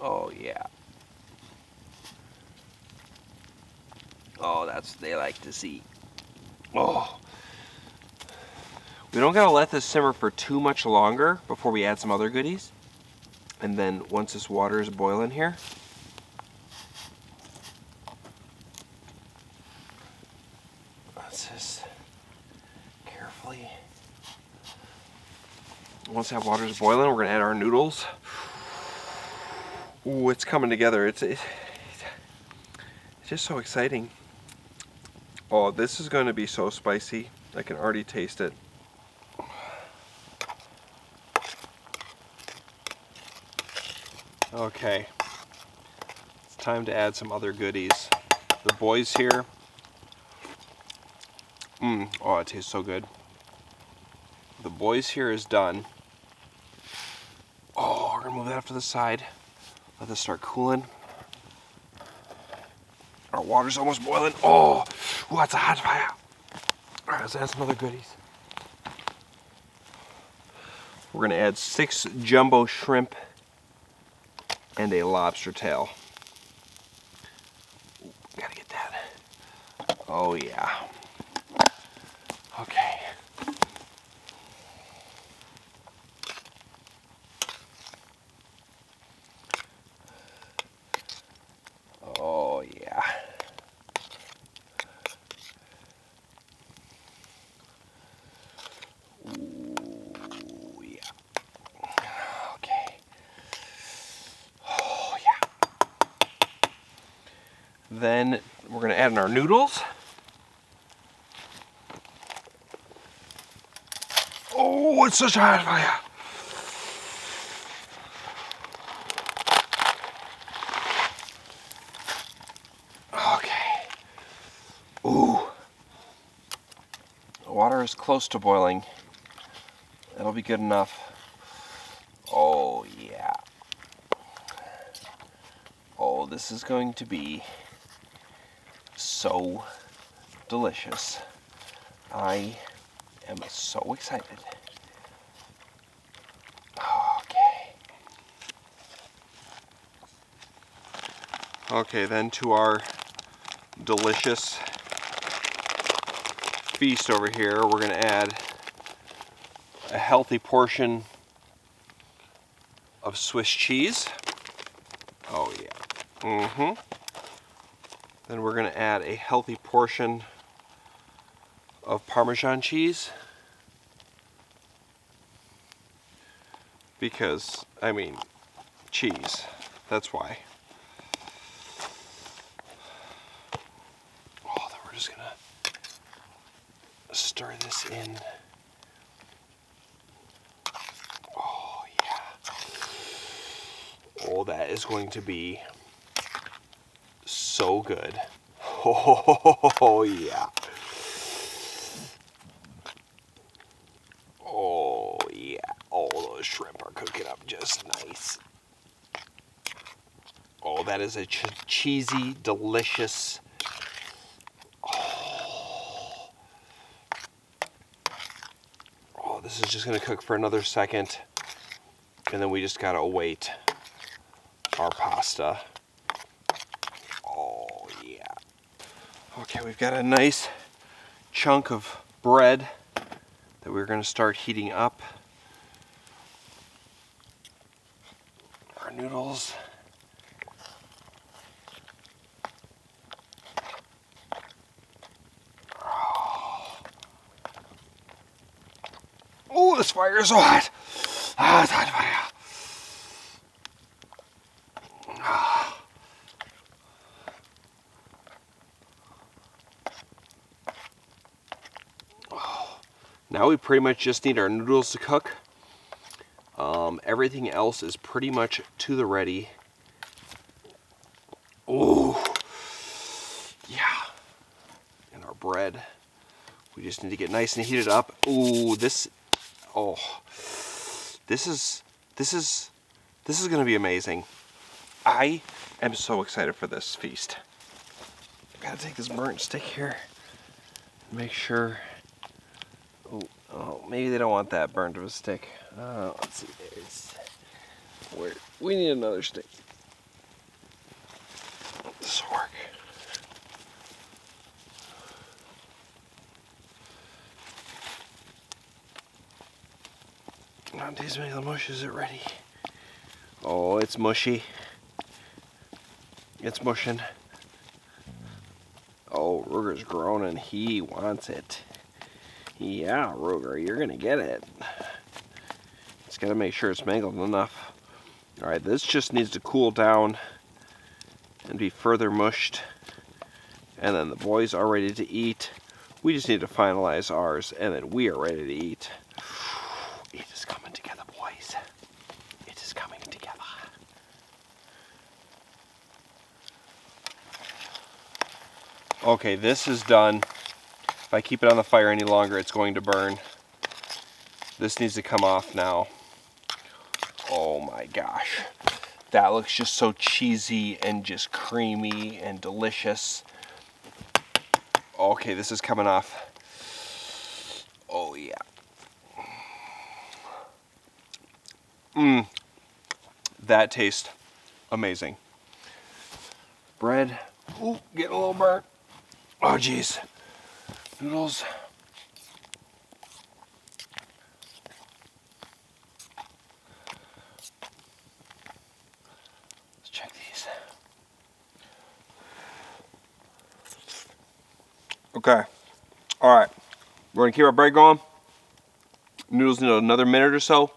Oh yeah. Oh, that's what they like to see. Oh. We don't gotta let this simmer for too much longer before we add some other goodies. And then once this water is boiling here, let's just carefully. Once that water is boiling, we're gonna add our noodles. Ooh, it's coming together. It's just so exciting. Oh, this is going to be so spicy. I can already taste it. Okay, it's time to add some other goodies. The boys here. Oh, it tastes so good. The boys here is done. Oh, we're gonna move that off to the side. Let this start cooling. Our water's almost boiling. Oh, ooh, that's a hot fire. All right, let's add some other goodies. We're gonna add 6 jumbo shrimp and a lobster tail. Ooh, gotta get that. Oh yeah. Okay. Oh yeah. Ooh yeah. Okay. Oh yeah. Then we're gonna add in our noodles. Oh, it's such a hot fire. Okay. Ooh. The water is close to boiling. That'll be good enough. Oh, yeah. Oh, this is going to be so delicious. I am so excited. Okay. Okay, then to our delicious feast over here, we're going to add a healthy portion of Swiss cheese. Oh yeah. Then we're going to add a healthy portion of Parmesan cheese. Because, I mean, cheese. That's why. Oh, then we're just going to stir this in. Oh, yeah. Oh, that is going to be so good. Oh, yeah. Oh, yeah. Oh, those shrimp are cooking up just nice. Oh, that is a cheesy, delicious. Oh, this is just going to cook for another second. And then we just got to await our pasta. Oh, yeah. Okay, we've got a nice chunk of bread that we're going to start heating up. Our noodles. Oh, this fire is so hot. Ah, it's hot fire. Now we pretty much just need our noodles to cook. Everything else is pretty much to the ready. Oh, yeah. And our bread. We just need to get nice and heated up. Ooh, this is going to be amazing. I am so excited for this feast. I gotta take this burnt stick here. Make sure. Oh, Oh, maybe they don't want that burned to a stick. Let's see. We need another stick. This will work. Not these many mush. Is it ready? Oh, it's mushy. It's mushing. Oh, Ruger's groaning. He wants it. Yeah, Ruger, you're gonna get it. Just gotta make sure it's mangled enough. Alright, this just needs to cool down and be further mushed. And then the boys are ready to eat. We just need to finalize ours, and then we are ready to eat. It is coming together, boys. It is coming together. Okay, this is done. If I keep it on the fire any longer, it's going to burn. This needs to come off now. Oh my gosh. That looks just so cheesy and just creamy and delicious. Okay, this is coming off. Oh yeah. That tastes amazing. Bread. Ooh, getting a little burnt. Oh geez. Noodles. Let's check these. Okay. Alright. We're going to keep our bread going. Noodles need another minute or so.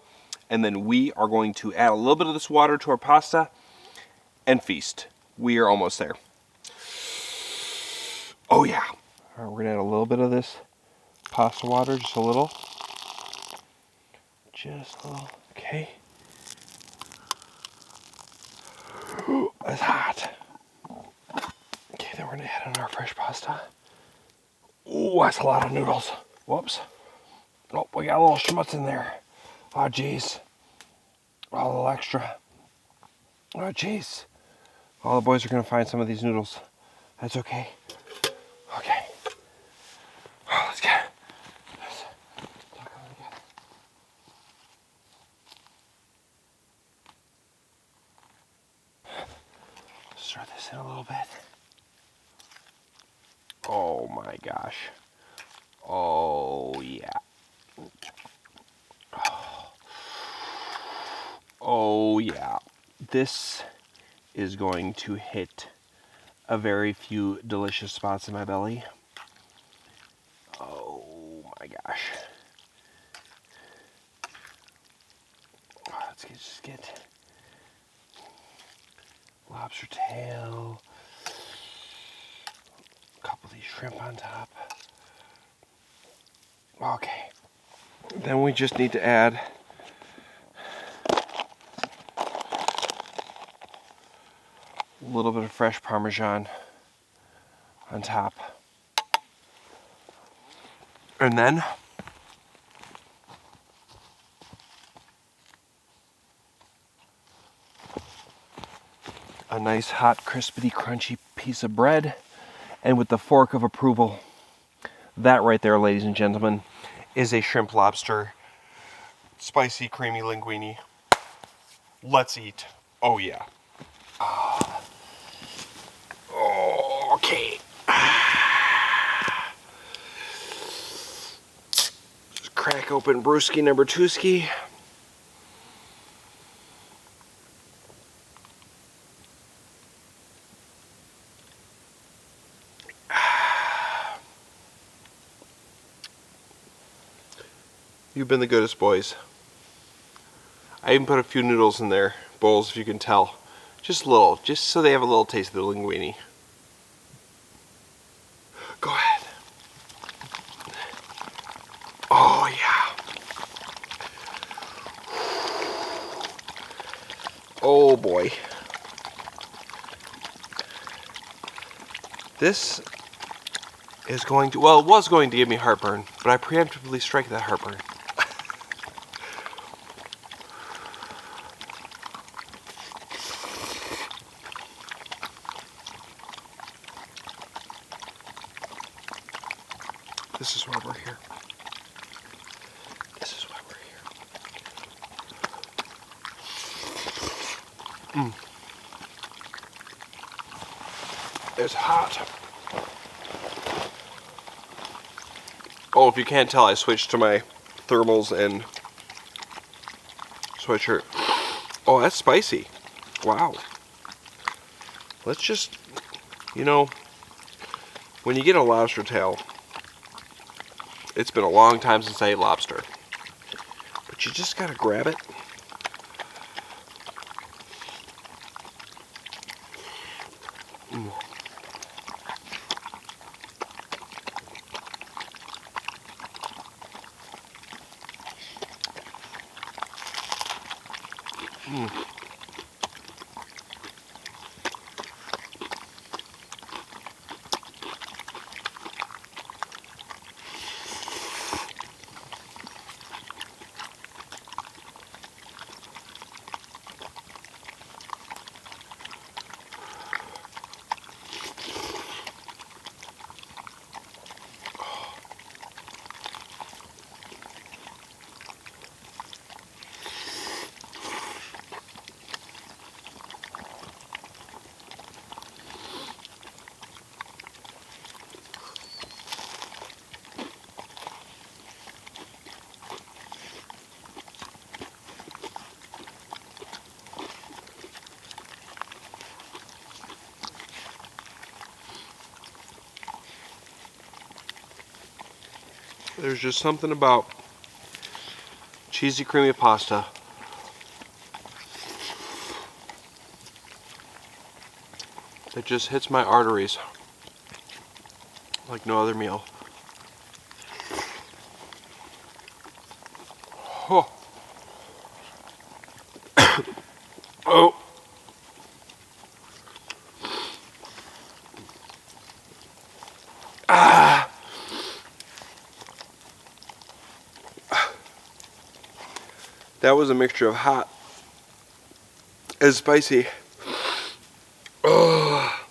And then we are going to add a little bit of this water to our pasta and feast. We are almost there. Oh yeah. Alright, we're going to add a little bit of this pasta water, just a little. Just a little. Okay. Ooh, that's hot. Okay, then we're going to add in our fresh pasta. Ooh, that's a lot of noodles. Whoops. Oh, we got a little schmutz in there. Oh, jeez. Oh, a little extra. Oh, jeez. All the boys are going to find some of these noodles. That's okay. Okay. Oh, let's get it. Let's tuck them together. Stir this in a little bit. Oh my gosh. Oh yeah. Oh yeah. This is going to hit a very few delicious spots in my belly. Oh my gosh. Let's just get lobster tail. A couple of these shrimp on top. Okay. Then we just need to add a little bit of fresh Parmesan on top. And then a nice hot, crispity, crunchy piece of bread. And with the fork of approval, that right there, ladies and gentlemen, is a shrimp lobster spicy creamy linguine. Let's eat. Oh yeah. Okay. Just crack open brewski number 2ski. You've been the goodest, boys. I even put a few noodles in their bowls, if you can tell. Just a little, just so they have a little taste of the linguine. Go ahead. Oh, yeah. Oh, boy. This is going to, well, it was going to give me heartburn, but I preemptively strike that heartburn. This is why we're here. It's hot. Oh, if you can't tell, I switched to my thermals and sweatshirt. Oh, that's spicy. Wow. Let's just, you know, when you get a lobster tail, it's been a long time since I ate lobster. But you just gotta grab it. There's just something about cheesy creamy pasta that just hits my arteries like no other meal. Oh. Oh. Ah. That was a mixture of hot and spicy. Oh.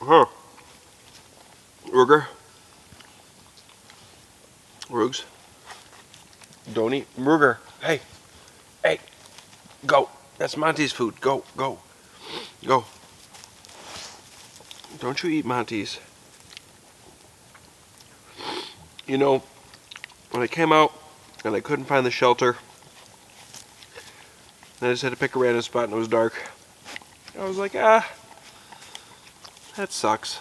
Huh. Rugs. Don't eat Ruger. Hey. Hey. Go. That's Monty's food. Go. Go. Go. Don't you eat Monty's. You know, when I came out and I couldn't find the shelter, and I just had to pick a random spot and it was dark, I was like, that sucks.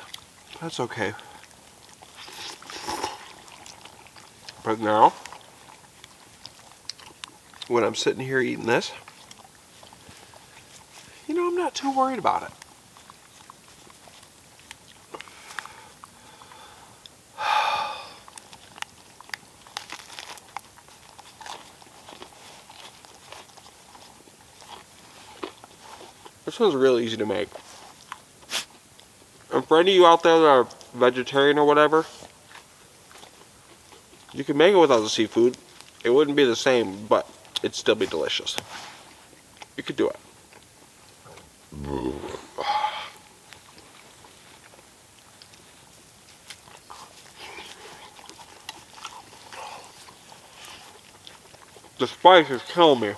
That's okay. But now, when I'm sitting here eating this, you know, I'm not too worried about it. This one's real easy to make. And for any of you out there that are vegetarian or whatever, you can make it without the seafood. It wouldn't be the same, but it'd still be delicious. You could do it. The spice is killing me.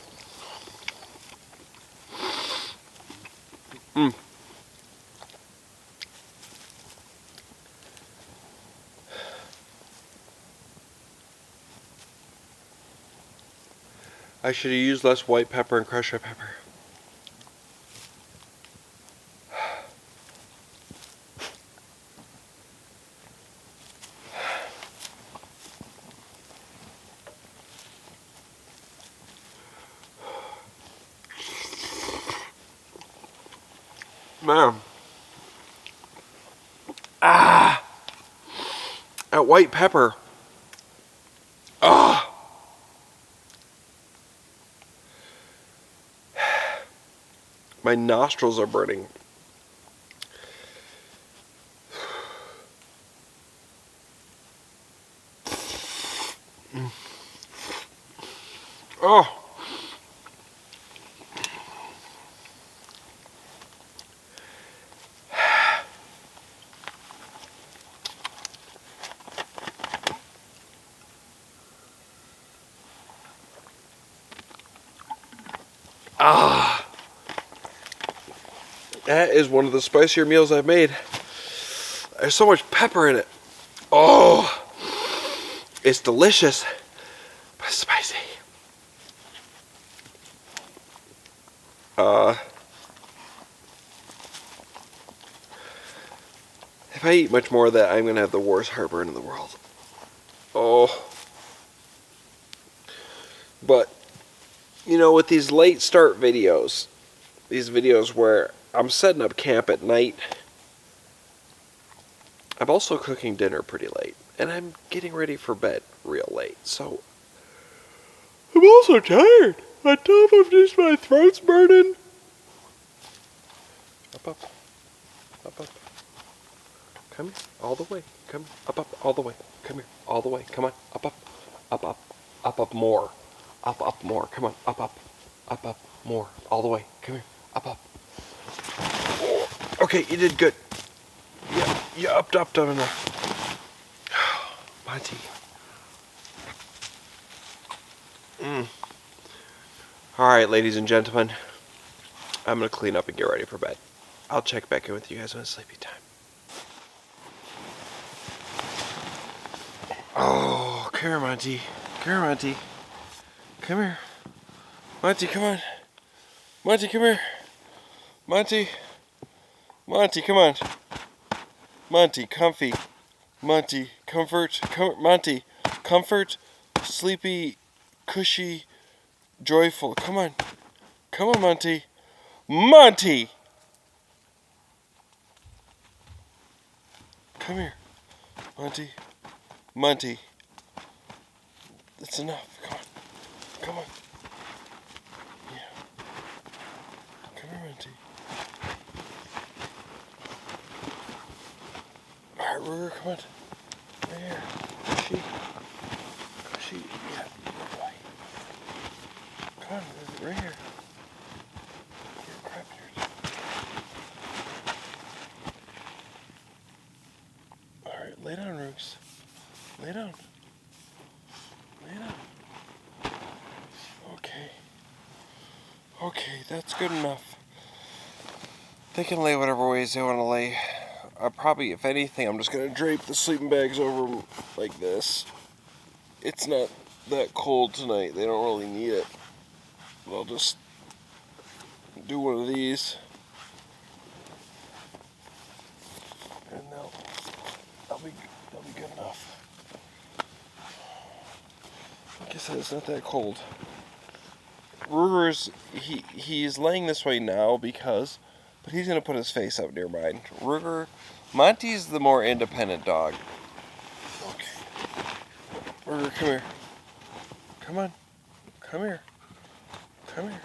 I should have used less white pepper and crushed red pepper. Man. That white pepper. My nostrils are burning. Oh. Ah, that is one of the spicier meals I've made. There's so much pepper in it. Oh, it's delicious, but spicy. If I eat much more of that, I'm gonna have the worst heartburn in the world. Oh. But, you know, with these late start videos, these videos where I'm setting up camp at night, I'm also cooking dinner pretty late, and I'm getting ready for bed real late, so I'm also tired. On top of this, my throat's burning. Up, up, up, up. Come here, all the way. Come here. Up, all the way. Come here, all the way. Come on, up, more. Up, more. Come on, up, more. All the way. Come here, up. Okay, you did good. Yeah, you upped enough. Monty. Alright, ladies and gentlemen. I'm going to clean up and get ready for bed. I'll check back in with you guys when it's sleepy time. Oh, come here, Monty. Come here, Monty. Come here. Monty, come on. Monty, come here. Monty. Monty, come on. Monty, comfy. Monty, comfort. Monty, comfort. Sleepy, cushy, joyful. Come on. Come on, Monty. Monty! Come here. Monty. Monty. That's enough. Come on. Come on. Yeah. Come here, Monty. Alright, Ruger, come on. Right here. Cushy. Cushy. Yeah. Good boy. Come on, right here. Here, crap here. Alright, lay down, Rooks. Lay down. Lay down. Okay. Okay, that's good enough. They can lay whatever ways they want to lay. Probably, if anything, I'm just going to drape the sleeping bags over them like this. It's not that cold tonight. They don't really need it. I'll just do one of these. And they'll be good enough. Like I said, it's not that cold. Ruger's, he's laying this way now because, but he's going to put his face up near mine. Ruger, Monty's the more independent dog. Okay. Ruger, come here. Come on. Come here. Come here.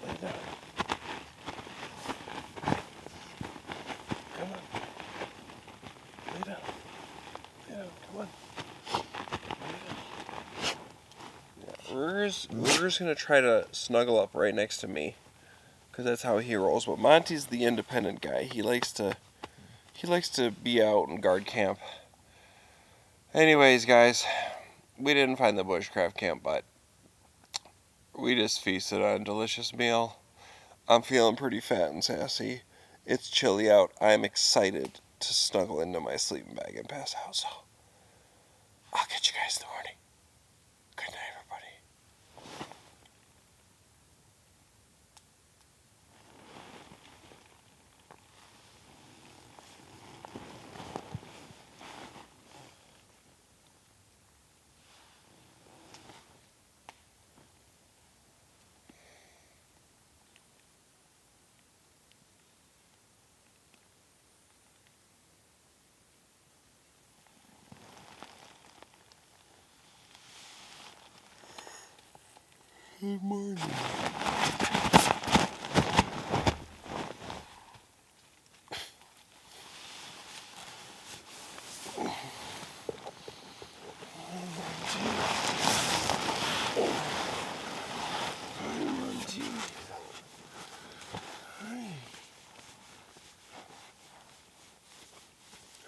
Lay down. Come on. Lay down. Lay down. Come on. Ruger's gonna try to snuggle up right next to me, because that's how he rolls. But Monty's the independent guy. He likes to be out and guard camp. Anyways, guys, we didn't find the bushcraft camp, but we just feasted on a delicious meal. I'm feeling pretty fat and sassy. It's chilly out. I'm excited to snuggle into my sleeping bag and pass out. So I'll catch you guys in the morning. Good night, everybody. Good morning.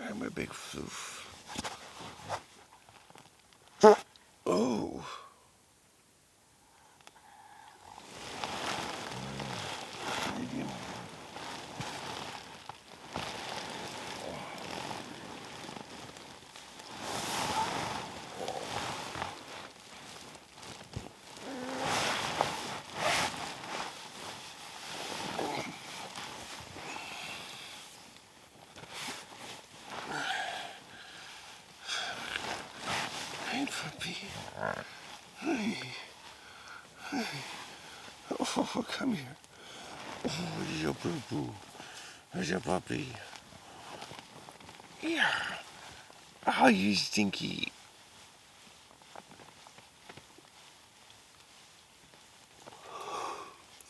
I'm a big floof. Oh. puppy. Hey. Hey. Oh, come here. Oh, your boo-boo. Where's your puppy? Yeah. Oh, you stinky.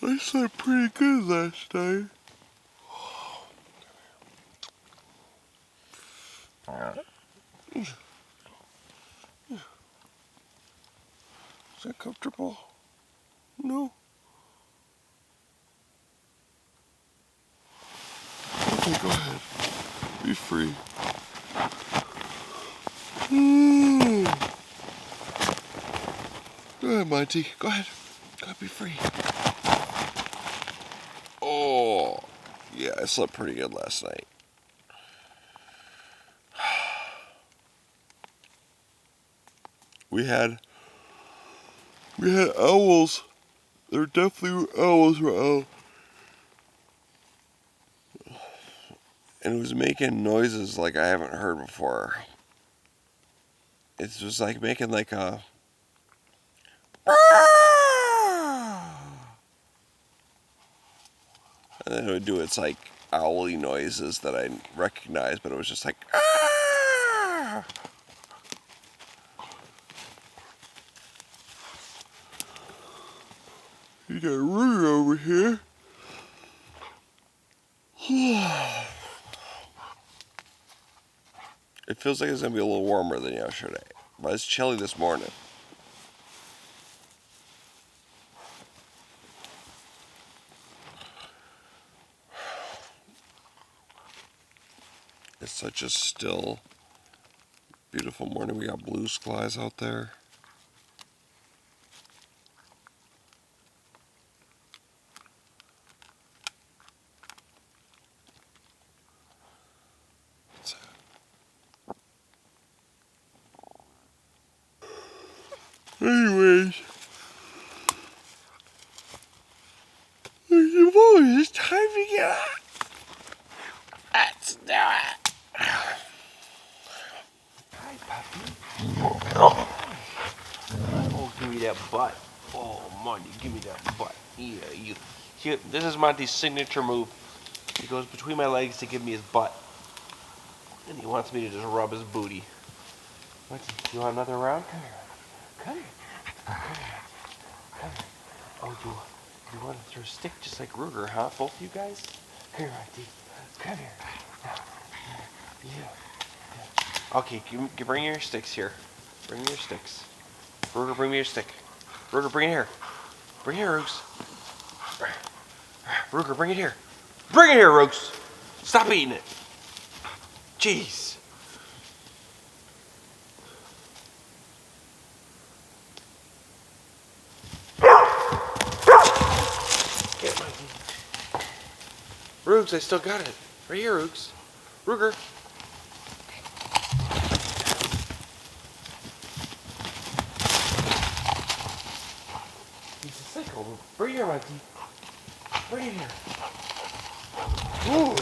I slept pretty good last night. Is that comfortable? No? Okay, go ahead. Be free. Go ahead, Monty. Go ahead. Go ahead, be free. Oh, yeah, I slept pretty good last night. We had owls. There definitely were owls around. And it was making noises like I haven't heard before. It was like making like a... And then it would do its like owly noises that I recognized, but it was just like... You got a Ruger over here. It feels like it's going to be a little warmer than yesterday, but it's chilly this morning. It's such a still, beautiful morning. We got blue skies out there. Anyways, it's time to get up. Let's do it. Hi, puppy. Oh, give me that butt. Oh, Monty, give me that butt. Yeah, you. Here, this is Monty's signature move. He goes between my legs to give me his butt. And he wants me to just rub his booty. Monty, you want another round? Come here. Come here. Come here. Come here. Oh, you want to throw a stick just like Ruger, huh? Both of you guys? Come here, Monty. Come here. Yeah. Okay, bring your sticks here. Bring your sticks. Ruger, bring me your stick. Ruger, bring it here. Bring it here, Rooks. Ruger, bring it here. Bring it here, Rooks. Stop eating it. Jeez. Get Mikey. Rooks, I still got it. Right here, Rooks. Ruger. He's a sickle. Bring it here, Mikey. Bring it here. Ooh.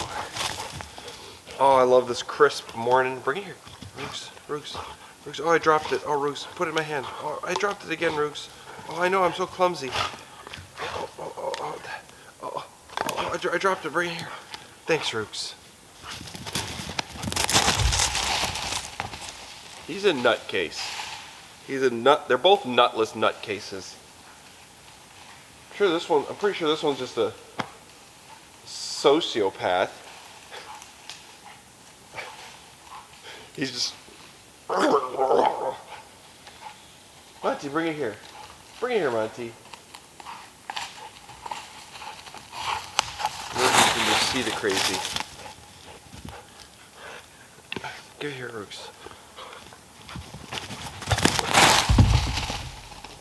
Oh, I love this crisp morning. Bring it here. Rooks, Rooks, Rooks. Oh, I dropped it. Oh, Rooks, put it in my hand. Oh, I dropped it again, Rooks. Oh, I know, I'm so clumsy. I dropped it. Bring it here. Thanks, Rooks. He's a nutcase. He's a nut. They're both nutless nutcases. I'm pretty sure this one's just a sociopath. He's just... Monty, bring it here. Bring it here, Monty. You can see the crazy. Give it here, Rooks.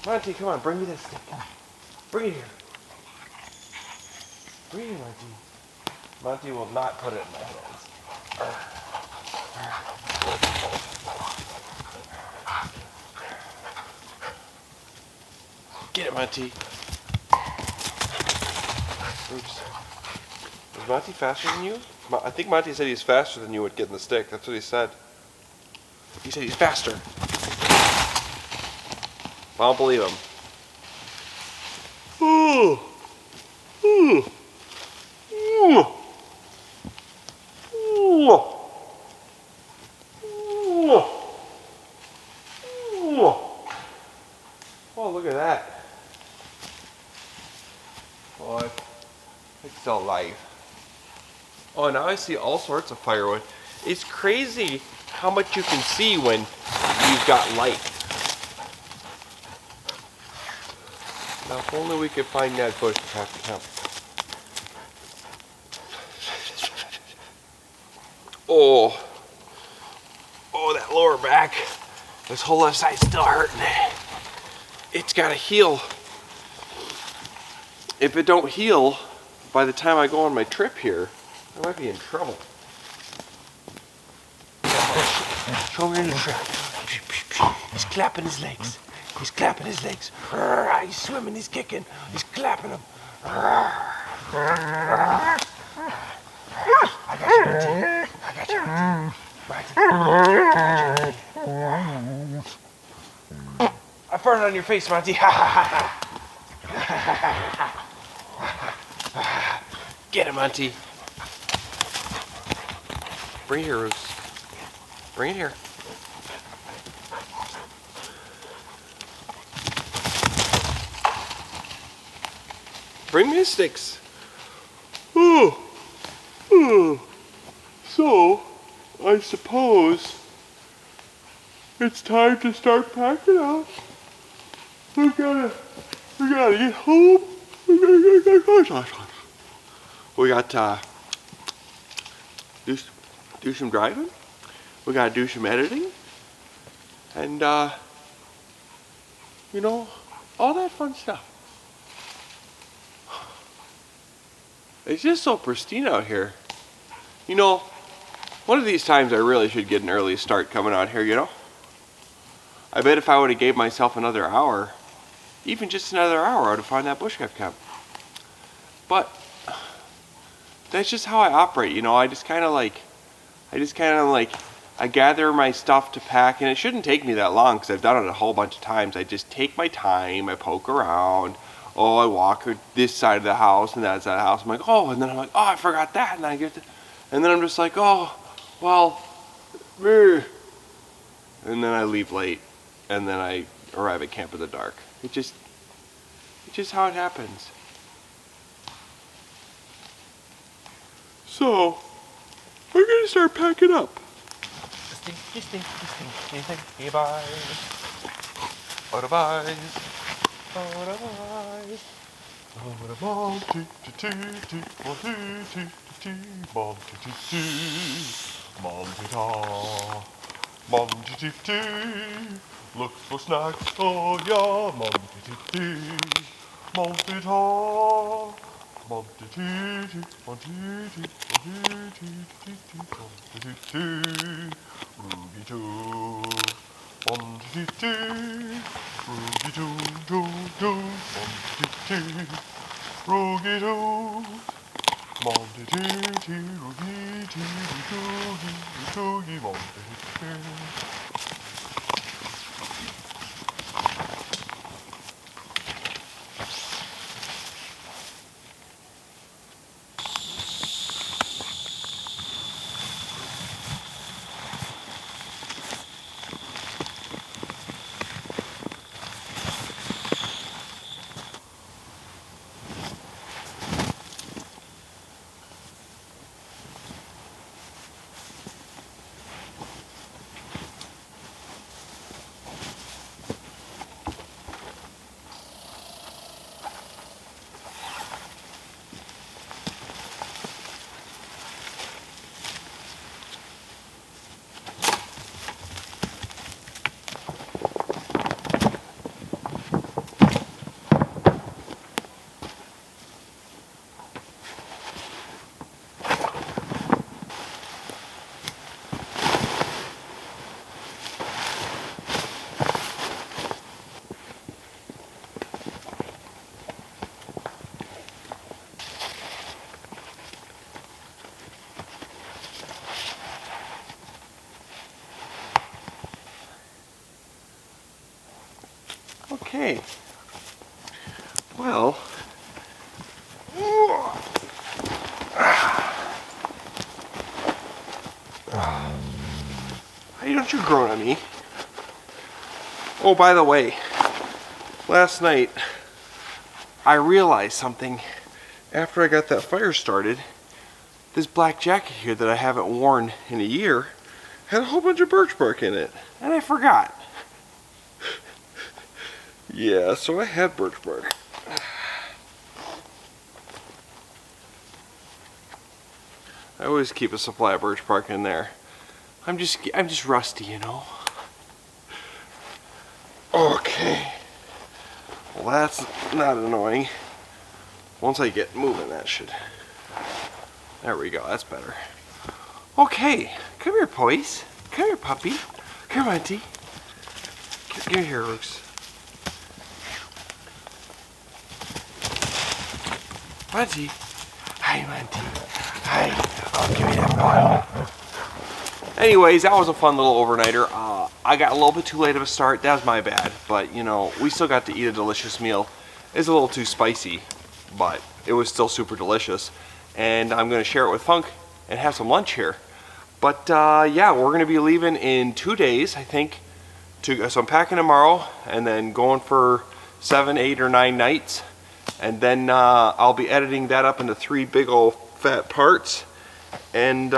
Monty, come on, bring me this stick. Bring it here. Bring it here, Monty. Monty will not put it in my hands. Get it, Monty. Oops. Is Monty faster than you? I think Monty said he's faster than you at getting the stick. That's what he said. He said he's faster. I don't believe him. Oh. Oh. Oh. Oh, look at that. Oh, it's still alive. Oh, now I see all sorts of firewood. It's crazy how much you can see when you've got light. Now, if only we could find that bushcraft camp. Oh, that lower back. This whole left side's still hurting. It's gotta heal. If it don't heal, by the time I go on my trip here, I might be in trouble. Show me the trip. He's clapping his legs. He's clapping his legs. He's swimming, he's kicking, he's clapping them. I got you, Monty. I got you, Monty. I farted on your face, Monty. Get him, Monty. Bring it here, Rose. Bring it here. Bring me the sticks. So, I suppose it's time to start packing up. We gotta get home. We got to do some driving. We gotta do some editing. And, you know, all that fun stuff. It's just so pristine out here. You know, one of these times I really should get an early start coming out here, you know? I bet if I would have gave myself another hour, even just another hour, I would have found that bushcraft camp. But that's just how I operate, you know? I gather my stuff to pack, and it shouldn't take me that long because I've done it a whole bunch of times. I just take my time, I poke around. Oh, I walk this side of the house and that side of the house. I'm like, oh, and then I'm like, oh, I forgot that, and I get to, and then I'm just like, oh, well, and then I leave late, and then I arrive at camp in the dark. It's just how it happens. So, we're gonna start packing up. Anything? Hey, bye. Bye. Look for snacks, oh yeah, Okay. Well. Hey, don't you groan at me. Oh, by the way, last night I realized something after I got that fire started. This black jacket here that I haven't worn in a year had a whole bunch of birch bark in it, and I forgot. Yeah, so I had birch bark. I always keep a supply of birch bark in there. I'm just rusty, you know. Okay. Well, that's not annoying. Once I get moving, that should. There we go. That's better. Okay. Come here, boys. Come here, puppy. Come on, Auntie. Get here, Rooks. Auntie. Hi, Auntie. Hi. Oh, give me that bottle. Anyways, that was a fun little overnighter. I got a little bit too late of a start. That was my bad. But, you know, we still got to eat a delicious meal. It's a little too spicy, but it was still super delicious. And I'm going to share it with Funk and have some lunch here. But, yeah, we're going to be leaving in 2 days, I think. So I'm packing tomorrow and then going for 7, 8, or 9 nights. And then I'll be editing that up into 3 big old fat parts. And,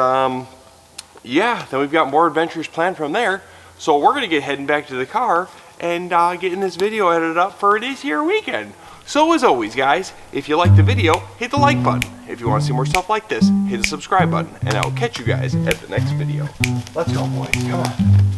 yeah, then we've got more adventures planned from there. So we're going to get heading back to the car and getting this video edited up for this here weekend. So as always, guys, if you like the video, hit the like button. If you want to see more stuff like this, hit the subscribe button. And I will catch you guys at the next video. Let's go, boys. Come on.